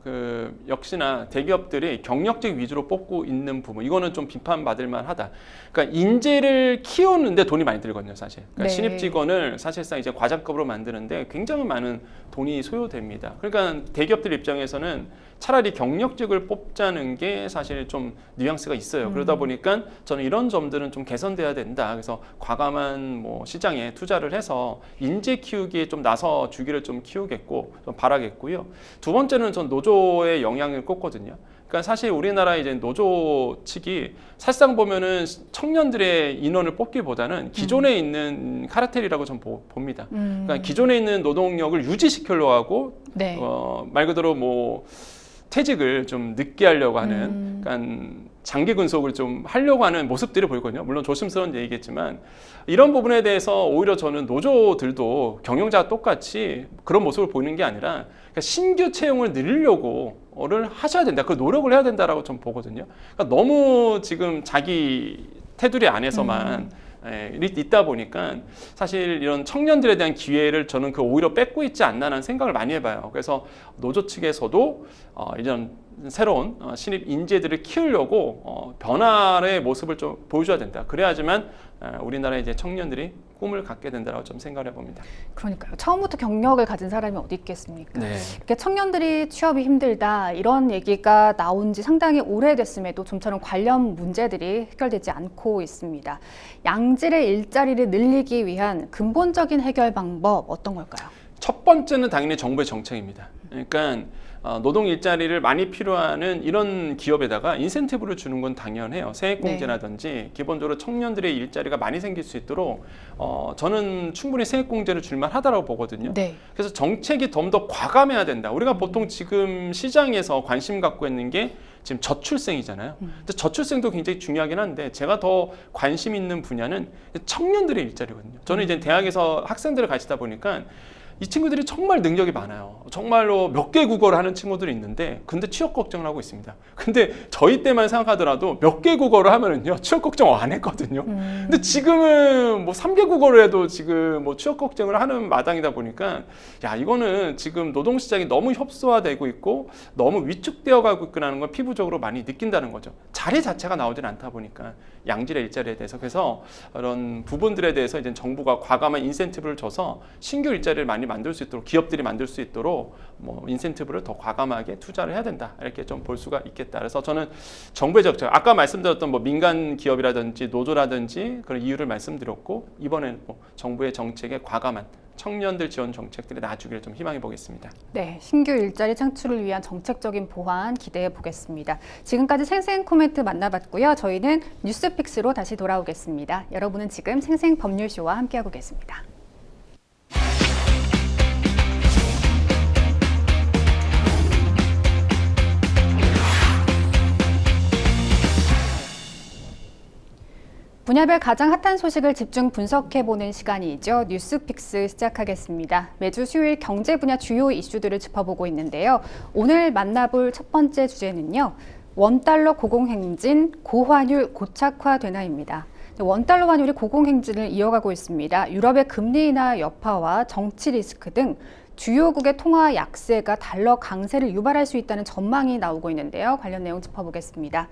역시나 대기업들이 경력직 위주로 뽑고 있는 부분, 이거는 좀 비판받을 만하다. 그러니까 인재를 키우는데 돈이 많이 들거든요, 사실. 그러니까 네. 신입 직원을 사실상 이제 과장급으로 만드는데 굉장히 많은 돈이 소요됩니다. 그러니까 대기업들 입장에서는 차라리 경력직을 뽑자는 게 사실 좀 뉘앙스가 있어요. 그러다 보니까 저는 이런 점들은 좀 개선돼야 된다. 그래서 과감한 뭐 시장에 투자를 해서 인재 키우기에 좀 나서 주기를 좀 키우겠고 좀 바라겠고요. 두 번째는 전 노조의 영향을 꼽거든요. 그러니까 사실 우리나라 이제 노조 측이 사실상 보면은 청년들의 인원을 뽑기보다는 기존에 있는 카르텔이라고 좀 봅니다. 그러니까 기존에 있는 노동력을 유지시키려고 하고 네. 말 그대로 뭐 퇴직을 좀 늦게 하려고 하는, 그러니까 장기 근속을 좀 하려고 하는 모습들이 보이거든요. 물론 조심스러운 얘기겠지만 이런 부분에 대해서 오히려 저는 노조들도 경영자와 똑같이 그런 모습을 보이는 게 아니라 그러니까 신규 채용을 늘리려고를 하셔야 된다. 그 노력을 해야 된다라고 좀 보거든요. 그러니까 너무 지금 자기 테두리 안에서만 있다 보니까 사실 이런 청년들에 대한 기회를 저는 오히려 뺏고 있지 않나라는 생각을 많이 해봐요. 그래서 노조 측에서도 이런 새로운 신입 인재들을 키우려고 변화의 모습을 좀 보여줘야 된다. 그래야지만 우리나라의 이제 청년들이 꿈을 갖게 된다고 좀 생각을 해봅니다. 그러니까요. 처음부터 경력을 가진 사람이 어디 있겠습니까? 네. 이렇게 청년들이 취업이 힘들다 이런 얘기가 나온 지 상당히 오래됐음에도 좀처럼 관련 문제들이 해결되지 않고 있습니다. 양질의 일자리를 늘리기 위한 근본적인 해결 방법 어떤 걸까요? 첫 번째는 당연히 정부의 정책입니다. 그러니까 노동 일자리를 많이 필요하는 이런 기업에다가 인센티브를 주는 건 당연해요. 세액공제라든지 기본적으로 청년들의 일자리가 많이 생길 수 있도록 저는 충분히 세액공제를 줄만 하다라고 보거든요. 네. 그래서 정책이 좀 더 과감해야 된다. 우리가 보통 지금 시장에서 관심 갖고 있는 게 지금 저출생이잖아요. 근데 저출생도 굉장히 중요하긴 한데 제가 더 관심 있는 분야는 청년들의 일자리거든요. 저는 이제 대학에서 학생들을 가르치다 보니까 이 친구들이 정말 능력이 많아요. 정말로 몇 개 국어를 하는 친구들이 있는데 근데 취업 걱정을 하고 있습니다. 근데 저희 때만 생각하더라도 몇 개 국어를 하면은요 취업 걱정 안 했거든요. 근데 지금은 뭐 3개 국어를 해도 지금 뭐 취업 걱정을 하는 마당이다 보니까 야 이거는 지금 노동시장이 너무 협소화되고 있고 너무 위축되어 가고 있구나는 걸 피부적으로 많이 느낀다는 거죠. 자리 자체가 나오질 않다 보니까 양질의 일자리에 대해서 그래서 이런 부분들에 대해서 이제 정부가 과감한 인센티브를 줘서 신규 일자리를 많이 만들 수 있도록 기업들이 만들 수 있도록 뭐 인센티브를 더 과감하게 투자를 해야 된다 이렇게 좀 볼 수가 있겠다. 그래서 저는 정부의 정책 아까 말씀드렸던 뭐 민간 기업이라든지 노조라든지 그런 이유를 말씀드렸고 이번에는 뭐 정부의 정책에 과감한 청년들 지원 정책들이 나아주기를 좀 희망해 보겠습니다. 네, 신규 일자리 창출을 위한 정책적인 보완 기대해 보겠습니다. 지금까지 생생 코멘트 만나봤고요. 저희는 뉴스픽스로 다시 돌아오겠습니다. 여러분은 지금 생생 법률쇼와 함께하고 계십니다. 분야별 가장 핫한 소식을 집중 분석해보는 시간이죠. 뉴스픽스 시작하겠습니다. 매주 수요일 경제 분야 주요 이슈들을 짚어보고 있는데요. 오늘 만나볼 첫 번째 주제는요. 원달러 고공행진, 고환율 고착화되나입니다. 원달러 환율이 고공행진을 이어가고 있습니다. 유럽의 금리 인하 여파와 정치 리스크 등 주요국의 통화 약세가 달러 강세를 유발할 수 있다는 전망이 나오고 있는데요. 관련 내용 짚어보겠습니다.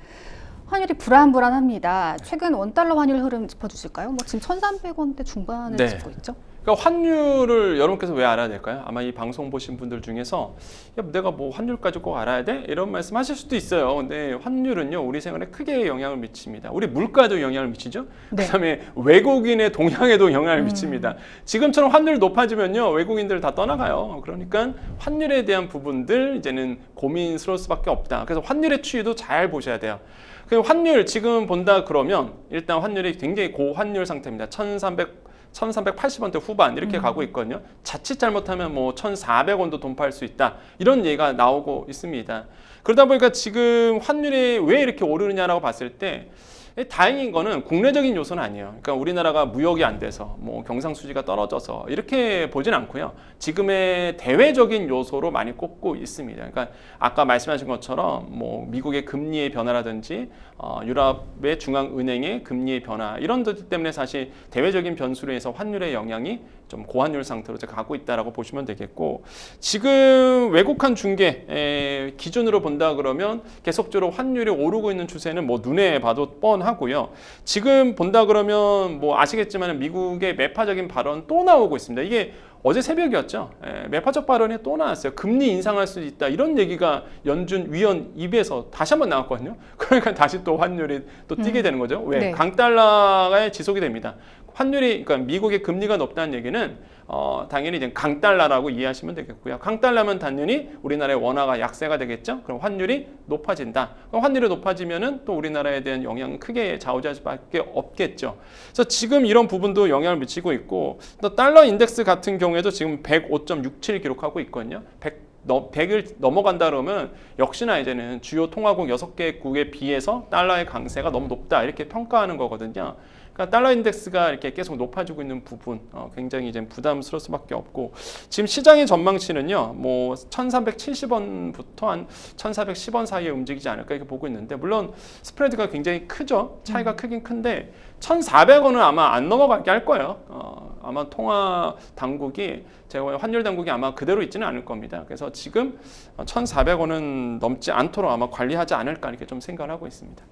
환율이 불안합니다. 최근 원달러 환율 흐름 짚어주실까요? 뭐 지금 1,300원대 중반을 네. 찍고 있죠? 그러니까 환율을 여러분께서 왜 알아야 될까요? 아마 이 방송 보신 분들 중에서 야, 내가 뭐 환율까지 꼭 알아야 돼? 이런 말씀 하실 수도 있어요. 근데 환율은요 우리 생활에 크게 영향을 미칩니다. 우리 물가에도 영향을 미치죠. 네. 그다음에 외국인의 동향에도 영향을 미칩니다. 지금처럼 환율이 높아지면요 외국인들 다 떠나가요. 그러니까 환율에 대한 부분들 이제는 고민스러울 수밖에 없다. 그래서 환율의 추이도 잘 보셔야 돼요. 그 환율 지금 본다 그러면 일단 환율이 굉장히 고환율 상태입니다. 1,380원대 후반 이렇게 가고 있거든요. 자칫 잘못하면 뭐 1,400원도 돈파할 수 있다. 이런 얘기가 나오고 있습니다. 그러다 보니까 지금 환율이 왜 이렇게 오르느냐라고 봤을 때 다행인 거는 국내적인 요소는 아니에요. 그러니까 우리나라가 무역이 안 돼서 뭐 경상수지가 떨어져서 이렇게 보진 않고요. 지금의 대외적인 요소로 많이 꼽고 있습니다. 그러니까 아까 말씀하신 것처럼 뭐 미국의 금리의 변화라든지 유럽의 중앙은행의 금리의 변화 이런 것 때문에 사실 대외적인 변수로 해서 환율의 영향이 좀 고환율 상태로 가고 있다라고 보시면 되겠고 지금 외국한 중개 기준으로 본다 그러면 계속적으로 환율이 오르고 있는 추세는 뭐 눈에 봐도 뻔하고요. 지금 본다 그러면 뭐 아시겠지만 미국의 매파적인 발언 또 나오고 있습니다. 이게 어제 새벽이었죠. 매파적 발언이 또 나왔어요. 금리 인상할 수 있다. 이런 얘기가 연준 위원 입에서 다시 한번 나왔거든요. 그러니까 다시 또 환율이 또 뛰게 되는 거죠. 왜? 네. 강달러가 지속이 됩니다. 환율이 그러니까 미국의 금리가 높다는 얘기는 당연히 이제 강달러라고 이해하시면 되겠고요. 강달러면 당연히 우리나라의 원화가 약세가 되겠죠. 그럼 환율이 높아진다. 그럼 환율이 높아지면은 또 우리나라에 대한 영향은 크게 좌우할 수밖에 없겠죠. 그래서 지금 이런 부분도 영향을 미치고 있고 또 달러 인덱스 같은 경우에도 지금 105.67 기록하고 있거든요. 100을 넘어간다 그러면 역시나 이제는 주요 통화국 6개국에 비해서 달러의 강세가 너무 높다 이렇게 평가하는 거거든요. 그러니까 달러 인덱스가 이렇게 계속 높아지고 있는 부분 굉장히 이제 부담스러울 수밖에 없고 지금 시장의 전망치는요. 뭐 1,370원부터 한 1,410원 사이에 움직이지 않을까 이렇게 보고 있는데 물론 스프레드가 굉장히 크죠. 차이가 크긴 큰데 1,400원은 아마 안 넘어가게 할 거예요. 아마 통화 당국이 제가 환율 당국이 아마 그대로 있지는 않을 겁니다. 그래서 지금 1,400원은 넘지 않도록 아마 관리하지 않을까 이렇게 좀 생각을 하고 있습니다.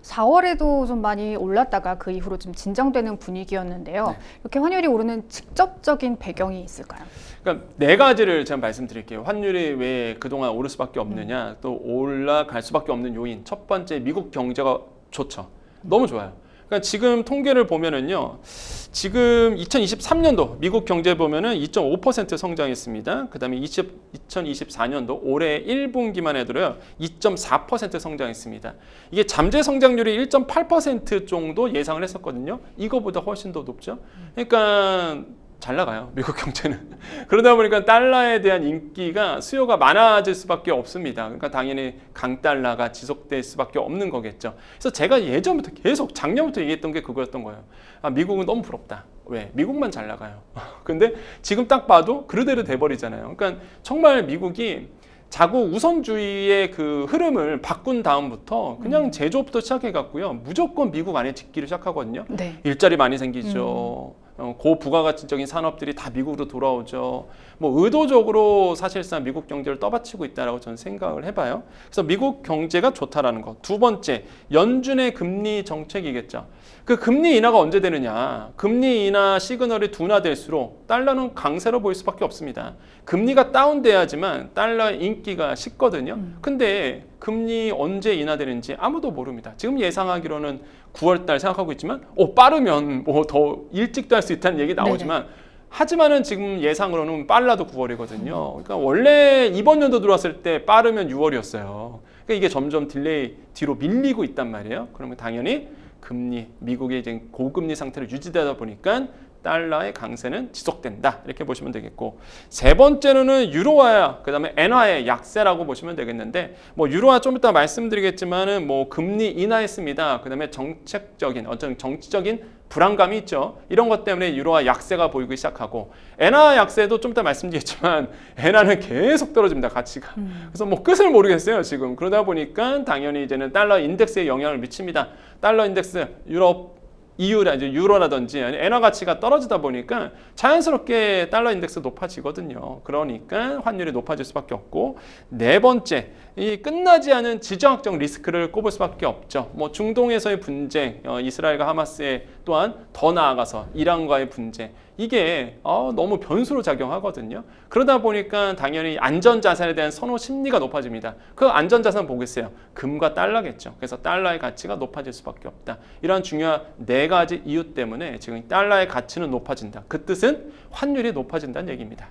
4월에도 좀 많이 올랐다가 그 이후로 좀 진정되는 분위기였는데요. 네. 이렇게 환율이 오르는 직접적인 배경이 있을까요? 그러니까 네 가지를 제가 말씀드릴게요. 환율이 왜 그동안 오를 수밖에 없느냐, 또 올라갈 수밖에 없는 요인. 첫 번째, 미국 경제가 좋죠. 너무 좋아요. 그러니까 지금 통계를 보면은요, 지금 2023년도 미국 경제 보면은 2.5% 성장했습니다. 그다음에 2024년도 올해 1분기만 해도요 2.4% 성장했습니다. 이게 잠재 성장률이 1.8% 정도 예상을 했었거든요. 이거보다 훨씬 더 높죠. 그러니까 잘 나가요, 미국 경제는. 그러다 보니까 달러에 대한 인기가 수요가 많아질 수밖에 없습니다. 그러니까 당연히 강달러가 지속될 수밖에 없는 거겠죠. 그래서 제가 예전부터 계속 작년부터 얘기했던 게 그거였던 거예요. 아, 미국은 너무 부럽다. 왜? 미국만 잘 나가요. 근데 지금 딱 봐도 그대로 돼버리잖아요. 그러니까 정말 미국이 자국 우선주의의 그 흐름을 바꾼 다음부터 그냥 제조업부터 시작해갖고요. 무조건 미국 안에 짓기를 시작하거든요. 네. 일자리 많이 생기죠. 고부가가치적인 산업들이 다 미국으로 돌아오죠. 뭐 의도적으로 사실상 미국 경제를 떠받치고 있다라고 저는 생각을 해봐요. 그래서 미국 경제가 좋다라는 것. 두 번째, 연준의 금리 정책이겠죠. 그 금리 인하가 언제 되느냐. 금리 인하 시그널이 둔화될수록 달러는 강세로 보일 수밖에 없습니다. 금리가 다운돼야지만 달러의 인기가 식거든요. 근데 금리 언제 인하되는지 아무도 모릅니다. 지금 예상하기로는 9월 달 생각하고 있지만 빠르면 뭐 더 일찍도 할 수 있다는 얘기 나오지만 하지만은 지금 예상으로는 빨라도 9월이거든요. 그러니까 원래 이번 연도 들어왔을 때 빠르면 6월이었어요. 그러니까 이게 점점 딜레이 뒤로 밀리고 있단 말이에요. 그러면 당연히 금리, 미국의 이제 고금리 상태를 유지되다 보니까 달러의 강세는 지속된다 이렇게 보시면 되겠고 세 번째로는 유로화 그다음에 엔화의 약세라고 보시면 되겠는데 뭐 유로화 좀 이따 말씀드리겠지만은 뭐 금리 인하했습니다. 그다음에 정책적인 어떤 정치적인 불안감이 있죠. 이런 것 때문에 유로화 약세가 보이기 시작하고 엔화 약세도 좀 이따 말씀드리겠지만 엔화는 계속 떨어집니다. 가치가. 그래서 뭐 끝을 모르겠어요. 지금. 그러다 보니까 당연히 이제는 달러 인덱스에 영향을 미칩니다. 달러 인덱스 유럽 EU라 이제 유로라든지 엔화 가치가 떨어지다 보니까 자연스럽게 달러 인덱스 높아지거든요. 그러니까 환율이 높아질 수밖에 없고 네 번째 이 끝나지 않은 지정학적 리스크를 꼽을 수밖에 없죠. 뭐 중동에서의 분쟁, 이스라엘과 하마스의 또한 더 나아가서 이란과의 분쟁 이게 너무 변수로 작용하거든요. 그러다 보니까 당연히 안전자산에 대한 선호 심리가 높아집니다. 그 안전자산 보겠어요. 금과 달러겠죠. 그래서 달러의 가치가 높아질 수밖에 없다. 이런 중요한 네 가지 이유 때문에 지금 달러의 가치는 높아진다. 그 뜻은 환율이 높아진다는 얘기입니다.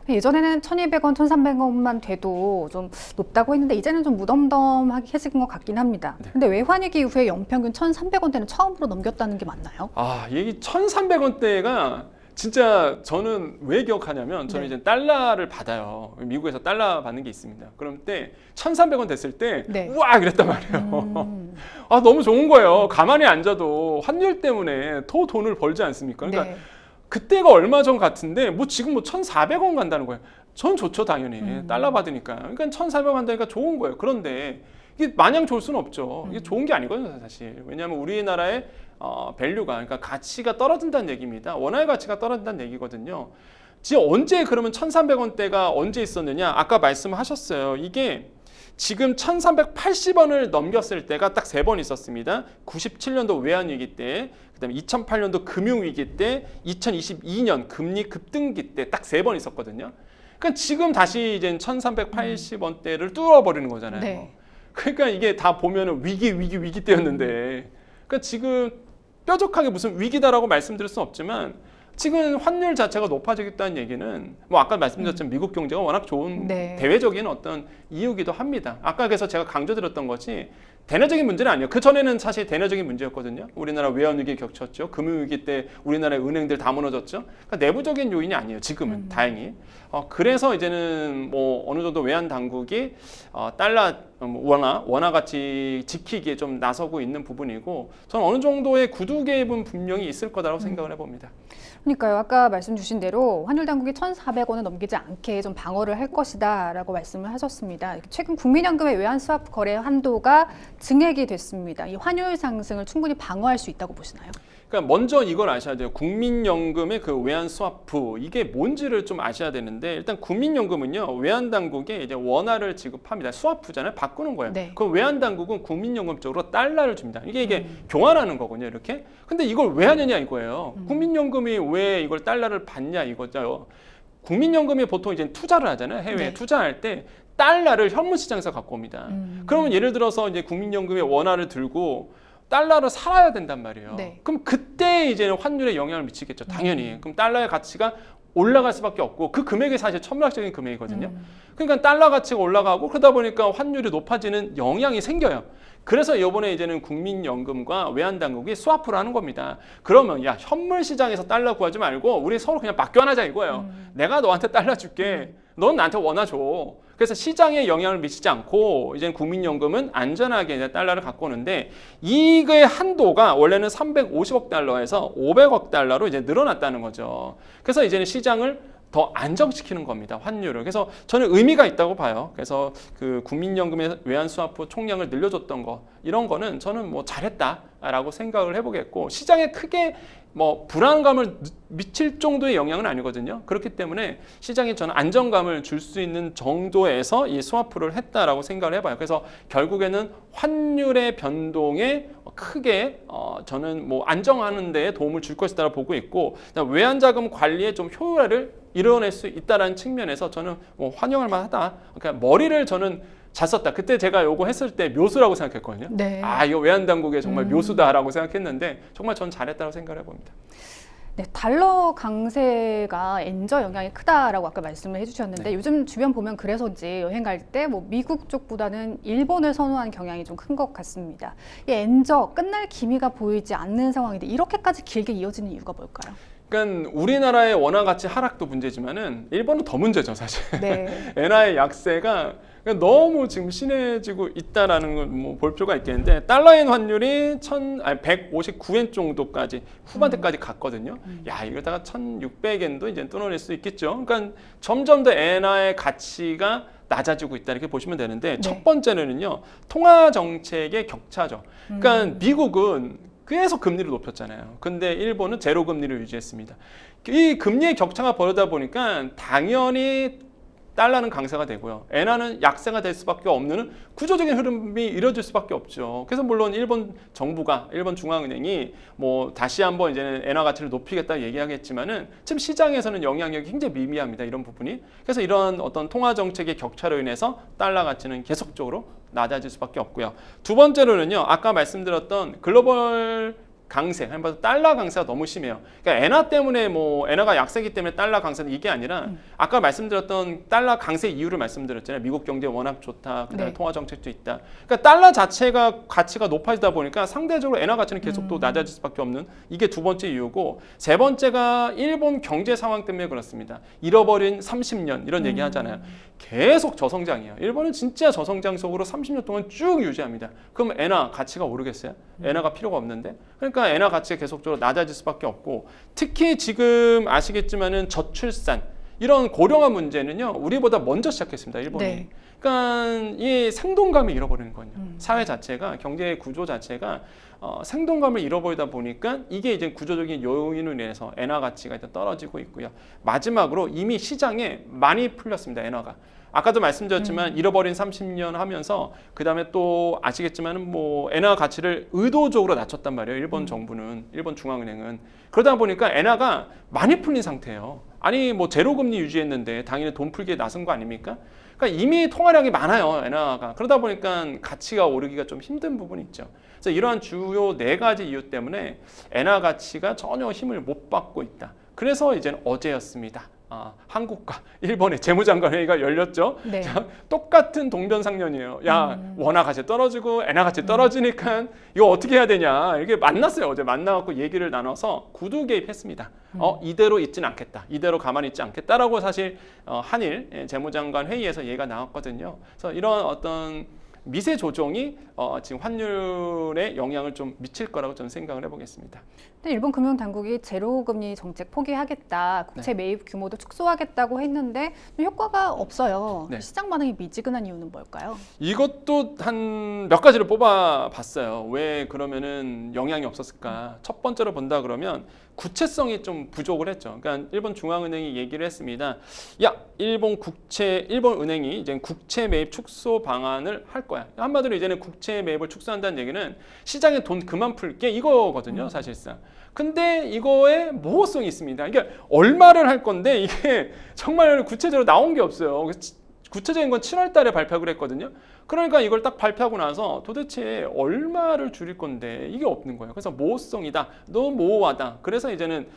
예전에는 1,200원, 1,300원만 돼도 좀 높다고 했는데 이제는 좀 무덤덤해진 것 같긴 합니다. 네. 근데 외환위기 이후에 연평균 1,300원대는 처음으로 넘겼다는 게 맞나요? 아, 이 1,300원대가 진짜 저는 왜 기억하냐면 저는 이제 달러를 받아요. 미국에서 달러 받는 게 있습니다. 그럼 때 1,300원 됐을 때 우와 이랬단 말이에요. 아, 너무 좋은 거예요. 가만히 앉아도 환율 때문에 더 돈을 벌지 않습니까? 그러니까 그때가 얼마 전 같은데 뭐 지금 뭐 1,400원 간다는 거예요. 전 좋죠, 당연히. 달러 받으니까. 그러니까 1,400원 간다니까 좋은 거예요. 그런데 이게 마냥 좋을 수는 없죠. 이게 좋은 게 아니거든요, 사실. 왜냐하면 우리나라의 밸류가, 그러니까 가치가 떨어진다는 얘기입니다. 원화의 가치가 떨어진다는 얘기거든요. 지금 언제 그러면 1,300원대가 언제 있었느냐? 아까 말씀하셨어요. 이게 지금 1,380원을 넘겼을 때가 딱 3번 있었습니다. 97년도 외환위기 때, 그다음에 2008년도 금융위기 때, 2022년 금리 급등기 때 딱 3번 있었거든요. 그러니까 지금 다시 이제 1,380원대를 뚫어버리는 거잖아요. 네. 그러니까 이게 다 보면은 위기 때였는데, 그러니까 지금 뾰족하게 무슨 위기다라고 말씀드릴 수는 없지만 지금 환율 자체가 높아지겠다는 얘기는 뭐 아까 말씀드렸지만 미국 경제가 워낙 좋은 네. 대외적인 어떤 이유기도 합니다. 아까 그래서 제가 강조드렸던 것이 대내적인 문제는 아니에요. 그 전에는 사실 대내적인 문제였거든요. 우리나라 외환위기 겪었죠. 금융위기 때 우리나라의 은행들 다 무너졌죠. 그러니까 내부적인 요인이 아니에요. 지금은 다행히. 그래서 이제는 뭐 어느 정도 외환 당국이 달러 원화 가치 지키기에 좀 나서고 있는 부분이고, 저는 어느 정도의 구두 개입은 분명히 있을 거다라고 생각을 해봅니다. 그러니까요. 아까 말씀 주신 대로 환율 당국이 1,400원을 넘기지 않게 좀 방어를 할 것이다라고 말씀을 하셨습니다. 최근 국민연금의 외환 스와프 거래 한도가 증액이 됐습니다. 이 환율 상승을 충분히 방어할 수 있다고 보시나요? 그러니까 먼저 이걸 아셔야 돼요. 국민연금의 그 외환 스와프 이게 뭔지를 좀 아셔야 되는데, 일단 국민연금은요 외환 당국에 이제 원화를 지급합니다. 스와프잖아요. 바꾸는 거예요. 네. 그럼 외환 당국은 국민연금 쪽으로 달러를 줍니다. 이게 교환하는 거거든요. 이렇게. 근데 이걸 왜 하느냐 이거예요. 국민연금이 왜 이걸 달러를 받냐 이거죠. 국민연금이 보통 이제 투자를 하잖아요. 해외에 네. 투자할 때 달러를 현물 시장에서 갖고 옵니다. 그러면 예를 들어서 이제 국민연금의 원화를 들고 달러를 살아야 된단 말이에요. 네. 그럼 그때 이제는 환율에 영향을 미치겠죠. 당연히. 그럼 달러의 가치가 올라갈 수밖에 없고, 그 금액이 사실 천문학적인 금액이거든요. 그러니까 달러 가치가 올라가고 그러다 보니까 환율이 높아지는 영향이 생겨요. 그래서 이번에 이제는 국민연금과 외환당국이 스와프를 하는 겁니다. 그러면 야, 현물 시장에서 달러 구하지 말고 우리 서로 그냥 맞교환하자 이거예요. 내가 너한테 달러 줄게. 넌 나한테 원화 줘. 그래서 시장에 영향을 미치지 않고 이제 국민연금은 안전하게 이제 달러를 갖고 오는데, 이거의 한도가 원래는 350억 달러에서 500억 달러로 이제 늘어났다는 거죠. 그래서 이제는 시장을 더 안정시키는 겁니다. 환율을. 그래서 저는 의미가 있다고 봐요. 그래서 그 국민연금의 외환 스와프 총량을 늘려줬던 거, 이런 거는 저는 뭐 잘했다라고 생각을 해보겠고, 시장에 크게 뭐 불안감을 미칠 정도의 영향은 아니거든요. 그렇기 때문에 시장에 저는 안정감을 줄 수 있는 정도에서 이 스와프를 했다라고 생각을 해봐요. 그래서 결국에는 환율의 변동에 크게 저는 뭐 안정하는 데 도움을 줄 것이다라고 보고 있고, 외환자금 관리에 좀 효율화를 이뤄낼 수 있다는 측면에서 저는 뭐 환영할 만하다. 그러니까 머리를 저는 잘 썼다. 그때 제가 요거 했을 때 묘수라고 생각했거든요. 네. 아, 이거 외환당국의 정말 묘수다라고 생각했는데 정말 전 잘했다고 생각을 해봅니다. 네, 달러 강세가 엔저 영향이 크다라고 아까 말씀을 해주셨는데, 네. 요즘 주변 보면 그래서인지 여행 갈 때 뭐 미국 쪽보다는 일본을 선호하는 경향이 좀 큰 것 같습니다. 이 엔저 끝날 기미가 보이지 않는 상황인데 이렇게까지 길게 이어지는 이유가 뭘까요? 그러니까 우리나라의 원화 가치 하락도 문제지만은 일본은 더 문제죠, 사실. 네. 엔화의 약세가 너무 지금 심해지고 있다라는 걸 뭐 볼 필요가 있겠는데, 달러엔 환율이 159엔 정도까지 후반대까지 갔거든요. 야, 이러다가 1,600엔도 이제 뚫어낼 수 있겠죠. 그러니까 점점 더 엔화의 가치가 낮아지고 있다 이렇게 보시면 되는데, 네. 첫 번째는요, 통화 정책의 격차죠. 그러니까 미국은 계속 금리를 높였잖아요. 근데 일본은 제로 금리를 유지했습니다. 이 금리의 격차가 벌어다 보니까 당연히 달러는 강세가 되고요. 엔화는 약세가 될 수밖에 없는 구조적인 흐름이 이뤄질 수밖에 없죠. 그래서 물론 일본 정부가, 일본 중앙은행이 뭐 다시 한번 이제는 엔화 가치를 높이겠다 얘기하겠지만은 지금 시장에서는 영향력이 굉장히 미미합니다. 이런 부분이. 그래서 이런 어떤 통화 정책의 격차로 인해서 달러 가치는 계속적으로 낮아질 수밖에 없고요. 두 번째로는요, 아까 말씀드렸던 글로벌 강세, 한번 달러 강세가 너무 심해요. 그러니까 엔화 때문에 뭐 엔화가 약세기 때문에 달러 강세는 이게 아니라 아까 말씀드렸던 달러 강세 이유를 말씀드렸잖아요. 미국 경제 워낙 좋다. 그다음에 네. 통화 정책도 있다. 그러니까 달러 자체가 가치가 높아지다 보니까 상대적으로 엔화 가치는 계속 또 낮아질 수밖에 없는, 이게 두 번째 이유고, 세 번째가 일본 경제 상황 때문에 그렇습니다. 잃어버린 30년 이런 얘기 하잖아요. 계속 저성장이에요. 일본은 진짜 저성장 속으로 30년 동안 쭉 유지합니다. 그럼 엔화 가치가 오르겠어요? 엔화가 필요가 없는데. 그러니까 엔화 가치가 계속적으로 낮아질 수밖에 없고, 특히 지금 아시겠지만은 저출산 이런 고령화 문제는요, 우리보다 먼저 시작했습니다. 일본이. 네. 그러니까 이 생동감을 잃어버리는 거예요. 사회 자체가, 경제 구조 자체가 생동감을 잃어버리다 보니까 이게 이제 구조적인 요인으로 인해서 엔화 가치가 일단 떨어지고 있고요. 마지막으로 이미 시장에 많이 풀렸습니다. 엔화가. 아까도 말씀드렸지만 잃어버린 30년 하면서 그 다음에 또 아시겠지만 뭐 엔화 가치를 의도적으로 낮췄단 말이에요. 일본 정부는, 일본 중앙은행은. 그러다 보니까 엔화가 많이 풀린 상태예요. 아니 뭐 제로 금리 유지했는데 당연히 돈 풀기에 나선 거 아닙니까? 그러니까 이미 통화량이 많아요, 엔화가. 그러다 보니까 가치가 오르기가 좀 힘든 부분이 있죠. 그래서 이러한 주요 네 가지 이유 때문에 엔화 가치가 전혀 힘을 못 받고 있다. 그래서 이제는 어제였습니다. 한국과 일본의 재무장관 회의가 열렸죠. 네. 자, 똑같은 동변상련이에요. 야, 원화 가치 떨어지고 엔화 가치 떨어지니까 이거 어떻게 해야 되냐. 이렇게 만났어요. 어제 만나갖고 얘기를 나눠서 구두 개입했습니다. 이대로 있진 않겠다. 이대로 가만히 있지 않겠다라고 사실 한일 재무장관 회의에서 얘기가 나왔거든요. 그래서 이런 어떤 미세 조정이 지금 환율에 영향을 좀 미칠 거라고 저는 생각을 해보겠습니다. 근데 일본 금융당국이 제로금리 정책 포기하겠다, 국채 매입 규모도 축소하겠다고 했는데 효과가 없어요. 네. 시장 반응이 미지근한 이유는 뭘까요? 이것도 한 몇 가지를 뽑아봤어요. 왜 그러면은 영향이 없었을까? 첫 번째로 본다 그러면 구체성이 좀 부족을 했죠. 그러니까 일본 중앙은행이 얘기를 했습니다. 야, 일본 은행이 이제 국채 매입 축소 방안을 할 거야. 한마디로 이제는 국채 매입을 축소한다는 얘기는 시장에 돈 그만 풀게 이거거든요, 사실상. 근데 이거에 모호성이 있습니다. 이게 얼마를 할 건데 이게 정말 구체적으로 나온 게 없어요. 구체적인 건 7월 달에 발표를 했거든요. 그러니까 이걸 딱 발표하고 나서 도대체 얼마를 줄일 건데 이게 없는 거예요. 그래서 모호성이다. 너무 모호하다. 그래서 이제는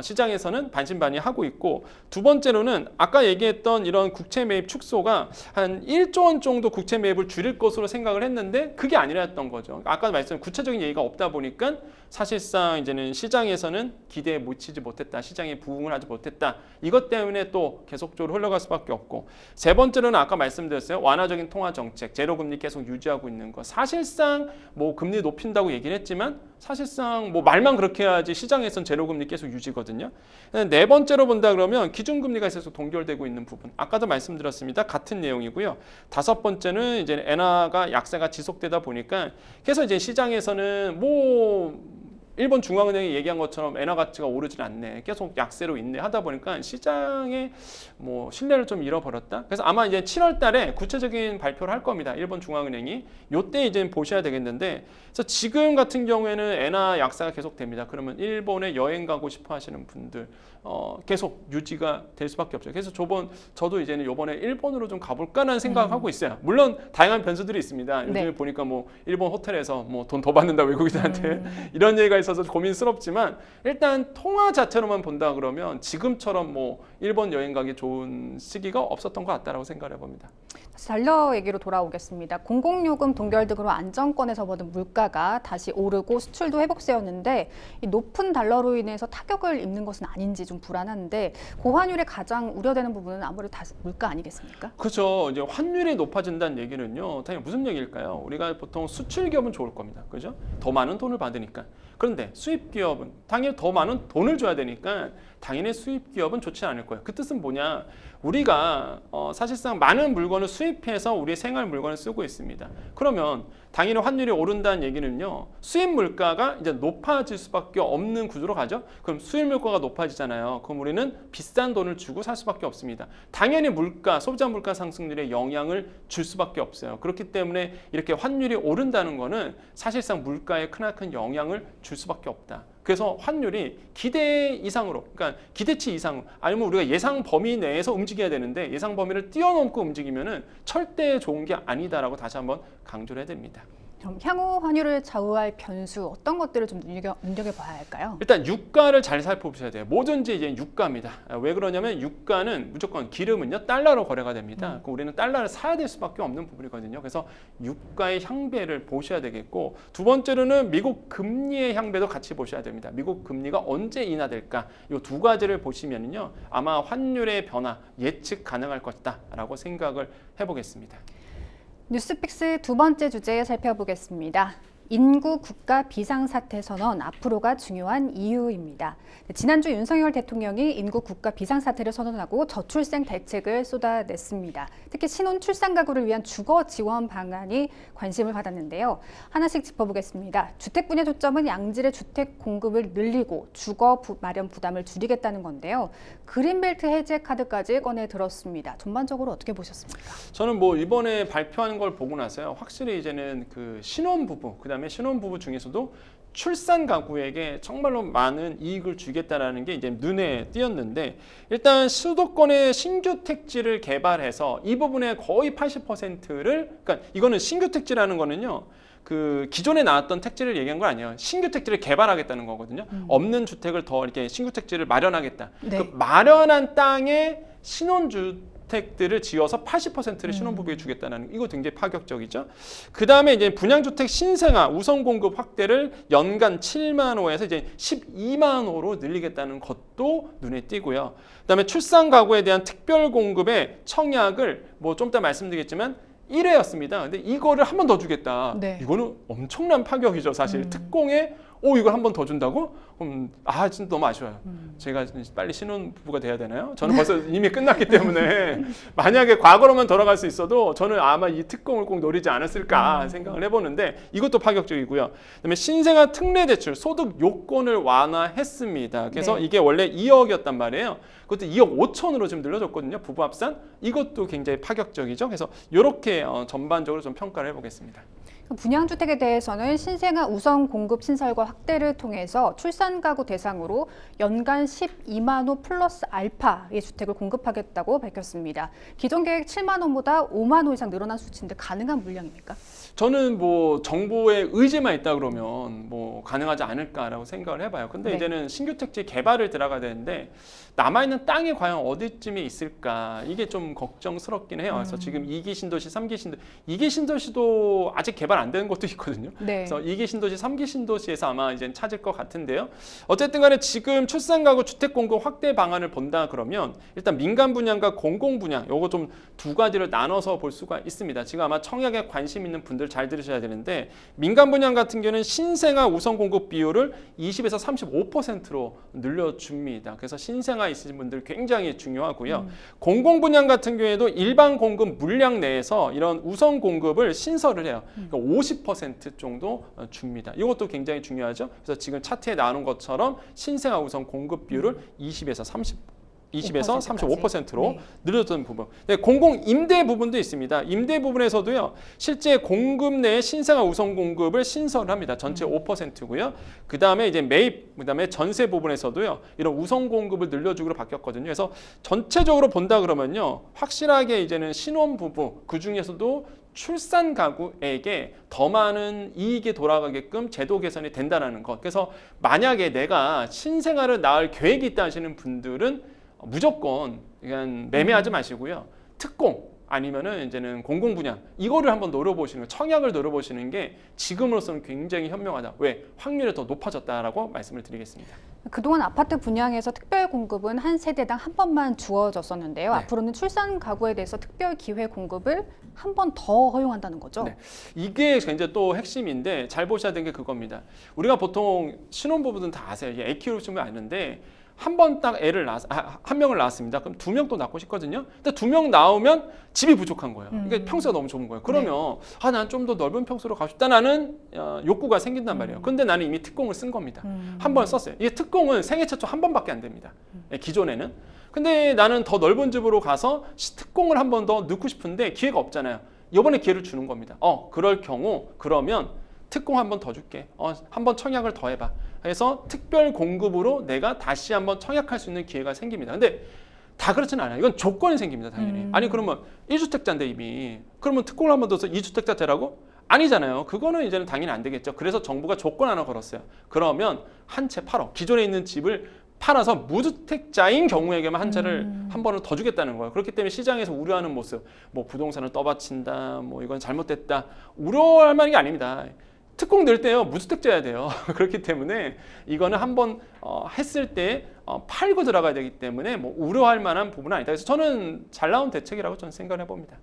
시장에서는 반신반의하고 있고, 두 번째로는 아까 얘기했던 이런 국채 매입 축소가 한 1조 원 정도 국채 매입을 줄일 것으로 생각을 했는데 그게 아니랬던 거죠. 아까 말씀드린 구체적인 얘기가 없다 보니까 사실상 이제는 시장에서는 기대에 미치지 못했다. 시장에 부응을 하지 못했다. 이것 때문에 또 계속적으로 흘러갈 수밖에 없고, 세 번째로는 아까 말씀드렸어요. 완화적인 통화 정책, 제로금리 계속 유지하고 있는 거. 사실상 뭐 금리 높인다고 얘기를 했지만 사실상 뭐 말만 그렇게 해야지 시장에선 제로금리 계속 유지거든요. 네 번째로 본다 그러면 기준금리가 계속 동결되고 있는 부분. 아까도 말씀드렸습니다. 같은 내용이고요. 다섯 번째는 이제 엔화가 약세가 지속되다 보니까 그래서 이제 시장에서는 뭐 일본 중앙은행이 얘기한 것처럼 엔화 가치가 오르질 않네, 계속 약세로 있네 하다 보니까 시장의 뭐 신뢰를 좀 잃어버렸다. 그래서 아마 이제 7월 달에 구체적인 발표를 할 겁니다. 일본 중앙은행이. 요때 이제 보셔야 되겠는데, 그래서 지금 같은 경우에는 엔화 약세가 계속 됩니다. 그러면 일본에 여행 가고 싶어 하시는 분들 계속 유지가 될 수밖에 없죠. 그래서 저도 이제는 이번에 일본으로 좀 가볼까라는 생각을 하고 있어요. 물론 다양한 변수들이 있습니다. 요즘에 네. 보니까 뭐 일본 호텔에서 뭐 돈 더 받는다 외국인한테 이런 얘기가 있어서 고민스럽지만, 일단 통화 자체로만 본다 그러면 지금처럼 뭐 일본 여행 가기 좋은 시기가 없었던 것 같다라고 생각을 해봅니다. 다시 달러 얘기로 돌아오겠습니다. 공공요금 동결 등으로 안정권에서 버는 물가가 다시 오르고 수출도 회복세였는데 이 높은 달러로 인해서 타격을 입는 것은 아닌지 좀 불안한데, 고환율에 가장 우려되는 부분은 아무래도 다 물가 아니겠습니까? 그렇죠. 이제 환율이 높아진다는 얘기는요, 당연히 무슨 얘기일까요? 우리가 보통 수출 기업은 좋을 겁니다. 그죠? 더 많은 돈을 받으니까. 그런데 수입 기업은 당연히 더 많은 돈을 줘야 되니까 당연히 수입 기업은 좋지 않을 거예요. 그 뜻은 뭐냐? 우리가 사실상 많은 물건을 수입해서 우리 생활 물건을 쓰고 있습니다. 그러면 당연히 환율이 오른다는 얘기는요, 수입 물가가 이제 높아질 수밖에 없는 구조로 가죠. 그럼 수입 물가가 높아지잖아요. 그럼 우리는 비싼 돈을 주고 살 수밖에 없습니다. 당연히 소비자 물가 상승률에 영향을 줄 수밖에 없어요. 그렇기 때문에 이렇게 환율이 오른다는 거는 사실상 물가에 크나큰 영향을 줄 수밖에 없다. 그래서 환율이 기대 이상으로, 그러니까 기대치 이상으로, 아니면 우리가 예상 범위 내에서 움직여야 되는데 예상 범위를 뛰어넘고 움직이면은 절대 좋은 게 아니다라고 다시 한번 강조를 해드립니다. 그럼 향후 환율을 좌우할 변수 어떤 것들을 좀 눈여겨봐야 할까요? 일단 유가를 잘 살펴보셔야 돼요. 뭐든지 이제 유가입니다. 왜 그러냐면 유가는 무조건 기름은요 달러로 거래가 됩니다. 그럼 우리는 달러를 사야 될 수밖에 없는 부분이거든요. 그래서 유가의 향배를 보셔야 되겠고, 두 번째로는 미국 금리의 향배도 같이 보셔야 됩니다. 미국 금리가 언제 인하될까? 이 두 가지를 보시면요 아마 환율의 변화 예측 가능할 것이다라고 생각을 해보겠습니다. 뉴스픽스 두 번째 주제 살펴보겠습니다. 인구 국가 비상사태 선언 앞으로가 중요한 이유입니다. 지난주 윤석열 대통령이 인구 국가 비상사태를 선언하고 저출생 대책을 쏟아냈습니다. 특히 신혼 출산 가구를 위한 주거 지원 방안이 관심을 받았는데요. 하나씩 짚어보겠습니다. 주택 분야 초점은 양질의 주택 공급을 늘리고 주거 마련 부담을 줄이겠다는 건데요. 그린벨트 해제 카드까지 꺼내 들었습니다. 전반적으로 어떻게 보셨습니까? 저는 뭐 이번에 발표하는 걸 보고 나서요, 확실히 이제는 그 신혼부부, 그다음에 그다음에 신혼부부 중에서도 출산 가구에게 정말로 많은 이익을 주겠다라는 게 이제 눈에 띄었는데, 일단 수도권의 신규 택지를 개발해서 이 부분의 거의 80%를, 그러니까 이거는 신규 택지라는 거는요, 그 기존에 나왔던 택지를 얘기한 건 아니에요. 신규 택지를 개발하겠다는 거거든요. 없는 주택을 더 이렇게 신규 택지를 마련하겠다. 네. 그 마련한 땅에 신혼주택들을 지어서 80%를 신혼부부에 주겠다는, 이거 굉장히 파격적이죠. 그 다음에 이제 분양주택 신생아 우선 공급 확대를 연간 7만 호에서 이제 12만 호로 늘리겠다는 것도 눈에 띄고요. 그 다음에 출산 가구에 대한 특별 공급의 청약을 뭐 좀 이따 말씀드리겠지만 1회였습니다. 근데 이거를 한 번 더 주겠다. 네. 이거는 엄청난 파격이죠, 사실. 특공에 이걸 한 번 더 준다고? 진짜 너무 아쉬워요. 제가 빨리 신혼부부가 돼야 되나요? 저는 벌써 이미 끝났기 때문에 만약에 과거로만 돌아갈 수 있어도 저는 아마 이 특공을 꼭 노리지 않았을까 생각을 해보는데, 이것도 파격적이고요. 그다음에 신생아 특례 대출 소득 요건을 완화했습니다. 그래서 네. 이게 원래 2억이었단 말이에요. 그것도 2억 5천으로 지금 늘려줬거든요. 부부 합산. 이것도 굉장히 파격적이죠. 그래서 이렇게 전반적으로 좀 평가를 해보겠습니다. 분양주택에 대해서는 신생아 우선 공급 신설과 확대를 통해서 출산 가구 대상으로 연간 12만 호 플러스 알파의 주택을 공급하겠다고 밝혔습니다. 기존 계획 7만 호보다 5만 호 이상 늘어난 수치인데 가능한 물량입니까? 저는 뭐 정부의 의지만 있다 그러면 뭐 가능하지 않을까라고 생각을 해봐요. 근데 네. 이제는 신규 택지 개발을 들어가야 되는데 남아있는 땅이 과연 어디쯤에 있을까, 이게 좀 걱정스럽긴 해요. 그래서 지금 2기 신도시, 3기 신도시, 2기 신도시도 아직 개발 안 되는 곳도 있거든요. 네. 그래서 2기 신도시, 3기 신도시에서 아마 이제 찾을 것 같은데요. 어쨌든 간에 지금 출산 가구 주택 공급 확대 방안을 본다 그러면 일단 민간 분양과 공공 분양, 요거 좀 두 가지를 나눠서 볼 수가 있습니다. 지금 아마 청약에 관심 있는 분들 잘 들으셔야 되는데, 민간 분양 같은 경우는 신생아 우선 공급 비율을 20에서 35%로 늘려줍니다. 그래서 신생아 있으신 분들 굉장히 중요하고요. 공공 분양 같은 경우에도 일반 공급 물량 내에서 이런 우선 공급을 신설을 해요. 그러니까 50% 정도 줍니다. 이것도 굉장히 중요하죠. 그래서 지금 차트에 나오는 것처럼 신생아 우선 공급 비율을 20에서 35%로 네. 늘려줬던 부분. 네, 공공 임대 부분도 있습니다. 임대 부분에서도요, 실제 공급 내에 신생아 우선 공급을 신설합니다. 전체 5%고요. 그 다음에 이제 매입, 그 다음에 전세 부분에서도요, 이런 우선 공급을 늘려주기로 바뀌었거든요. 그래서 전체적으로 본다 그러면요, 확실하게 이제는 신혼부부, 그 중에서도 출산 가구에게 더 많은 이익이 돌아가게끔 제도 개선이 된다는 것. 그래서 만약에 내가 신생아를 낳을 계획이 있다 하시는 분들은 무조건 그냥 매매하지 마시고요. 특공 아니면은 이제는 공공 분양, 이거를 한번 노려보시는 거, 청약을 노려보시는 게 지금으로서는 굉장히 현명하다. 왜? 확률이 더 높아졌다라고 말씀을 드리겠습니다. 그동안 아파트 분양에서 특별 공급은 한 세대당 한 번만 주어졌었는데요. 네. 앞으로는 출산 가구에 대해서 특별 기회 공급을 한 번 더 허용한다는 거죠. 네. 이게 이제 또 핵심인데, 잘 보셔야 되는 게 그겁니다. 우리가 보통 신혼부부들은 다 아세요. 애 키우시면 아는데, 한 번 딱 애를 한 명을 낳았습니다. 그럼 2명 또 낳고 싶거든요. 근데 2명 낳으면 집이 부족한 거예요. 이게 평수가 너무 좁은 거예요. 그러면 난 좀 더 넓은 평수로 가고 싶다라는 욕구가 생긴단 말이에요. 근데 나는 이미 특공을 쓴 겁니다. 한 번 썼어요. 이게 특공은 생애 최초 한 번밖에 안 됩니다. 기존에는. 근데 나는 더 넓은 집으로 가서 특공을 한 번 더 넣고 싶은데 기회가 없잖아요. 이번에 기회를 주는 겁니다. 그럴 경우 그러면 특공 한 번 더 줄게. 한 번 청약을 더 해봐. 그래서 특별 공급으로 내가 다시 한번 청약할 수 있는 기회가 생깁니다. 근데 다 그렇지는 않아요. 이건 조건이 생깁니다, 당연히. 아니 그러면 1주택자인데 이미, 그러면 특공을 한 번 더 써서 2주택자 되라고? 아니잖아요. 그거는 이제는 당연히 안 되겠죠. 그래서 정부가 조건 하나 걸었어요. 그러면 한 채 팔어. 기존에 있는 집을 팔아서 무주택자인 경우에게만 한 채를 한 번을 더 주겠다는 거예요. 그렇기 때문에 시장에서 우려하는 모습, 뭐 부동산을 떠받친다, 뭐 이건 잘못됐다, 우려할 만한 게 아닙니다. 특공 낼 때요, 무주택자여야 돼요. 그렇기 때문에 이거는 한번 했을 때 팔고 들어가야 되기 때문에 뭐 우려할 만한 부분은 아니다. 그래서 저는 잘 나온 대책이라고 저는 생각을 해봅니다.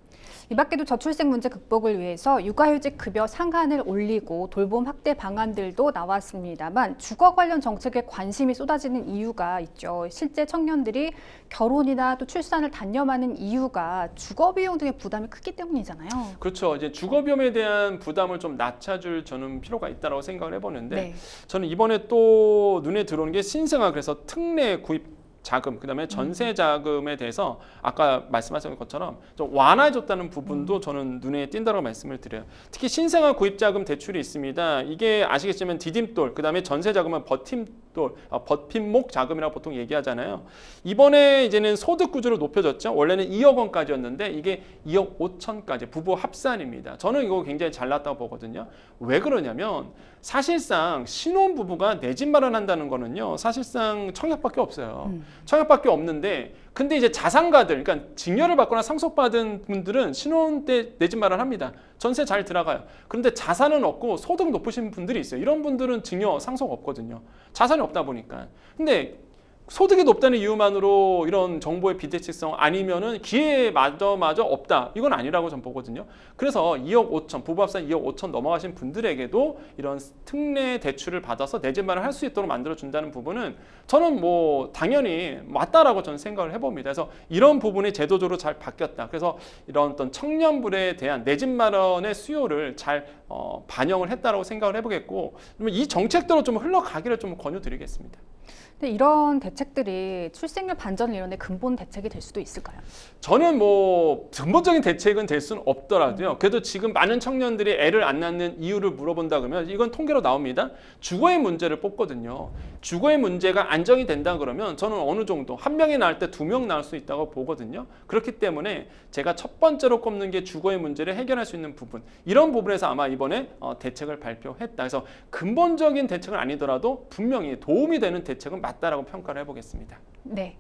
이 밖에도 저출생 문제 극복을 위해서 육아휴직 급여 상한을 올리고 돌봄 확대 방안들도 나왔습니다만, 주거 관련 정책에 관심이 쏟아지는 이유가 있죠. 실제 청년들이 결혼이나 또 출산을 단념하는 이유가 주거 비용 등의 부담이 크기 때문이잖아요. 그렇죠. 이제 주거 비용에 대한 부담을 좀 낮춰줄 저는 필요가 있다고 생각을 해보는데, 네. 저는 이번에 또 눈에 들어오는 게 신생아, 그래서 특례 구입 자금, 그다음에 전세 자금에 대해서 아까 말씀하신 것처럼 좀 완화해줬다는 부분도 저는 눈에 띈다고 말씀을 드려요. 특히 신생아 구입자금 대출이 있습니다. 이게 아시겠지만 디딤돌, 그다음에 전세 자금은 버팀돌, 버팀목 자금이라고 보통 얘기하잖아요. 이번에 이제는 소득 구조를 높여줬죠. 원래는 2억 원까지였는데 이게 2억 5천까지 부부 합산입니다. 저는 이거 굉장히 잘났다고 보거든요. 왜 그러냐면 사실상 신혼 부부가 내 집 마련한다는 거는요, 사실상 청약밖에 없어요. 청약밖에 없는데, 근데 이제 자산가들, 그러니까 증여를 받거나 상속받은 분들은 신혼 때 내 집 마련합니다. 전세 잘 들어가요. 그런데 자산은 없고 소득 높으신 분들이 있어요. 이런 분들은 증여, 상속 없거든요. 자산이 없다 보니까. 근데 소득이 높다는 이유만으로 이런 정보의 비대칭성 아니면은 기회마저 없다. 이건 아니라고 전 보거든요. 그래서 2억 5천, 부부 합산 2억 5천 넘어가신 분들에게도 이런 특례 대출을 받아서 내 집 마련을 할 수 있도록 만들어준다는 부분은 저는 뭐 당연히 맞다라고 저는 생각을 해봅니다. 그래서 이런 부분이 제도적으로 잘 바뀌었다. 그래서 이런 어떤 청년불에 대한 내 집 마련의 수요를 잘 반영을 했다라고 생각을 해보겠고, 이 정책대로 좀 흘러가기를 좀 권유드리겠습니다. 근데 이런 대책들이 출생률 반전 이론의 근본 대책이 될 수도 있을까요? 저는 뭐 근본적인 대책은 될 수는 없더라도요. 그래도 지금 많은 청년들이 애를 안 낳는 이유를 물어본다 그러면 이건 통계로 나옵니다. 주거의 문제를 뽑거든요. 주거의 문제가 안정이 된다 그러면 저는 어느 정도 한 명이 낳을 때 2명 낳을 수 있다고 보거든요. 그렇기 때문에 제가 첫 번째로 꼽는 게 주거의 문제를 해결할 수 있는 부분. 이런 부분에서 아마 이번에 대책을 발표했다. 그래서 근본적인 대책은 아니더라도 분명히 도움이 되는 대책은 맞다라고 평가를 해보겠습니다. 네.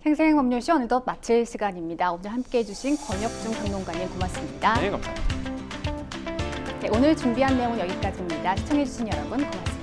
생생법률시 어느덧 마칠 시간입니다. 오늘 함께해 주신 권혁중 평론가님 고맙습니다. 네, 감사합니다. 네, 오늘 준비한 내용은 여기까지입니다. 시청해 주신 여러분 고맙습니다.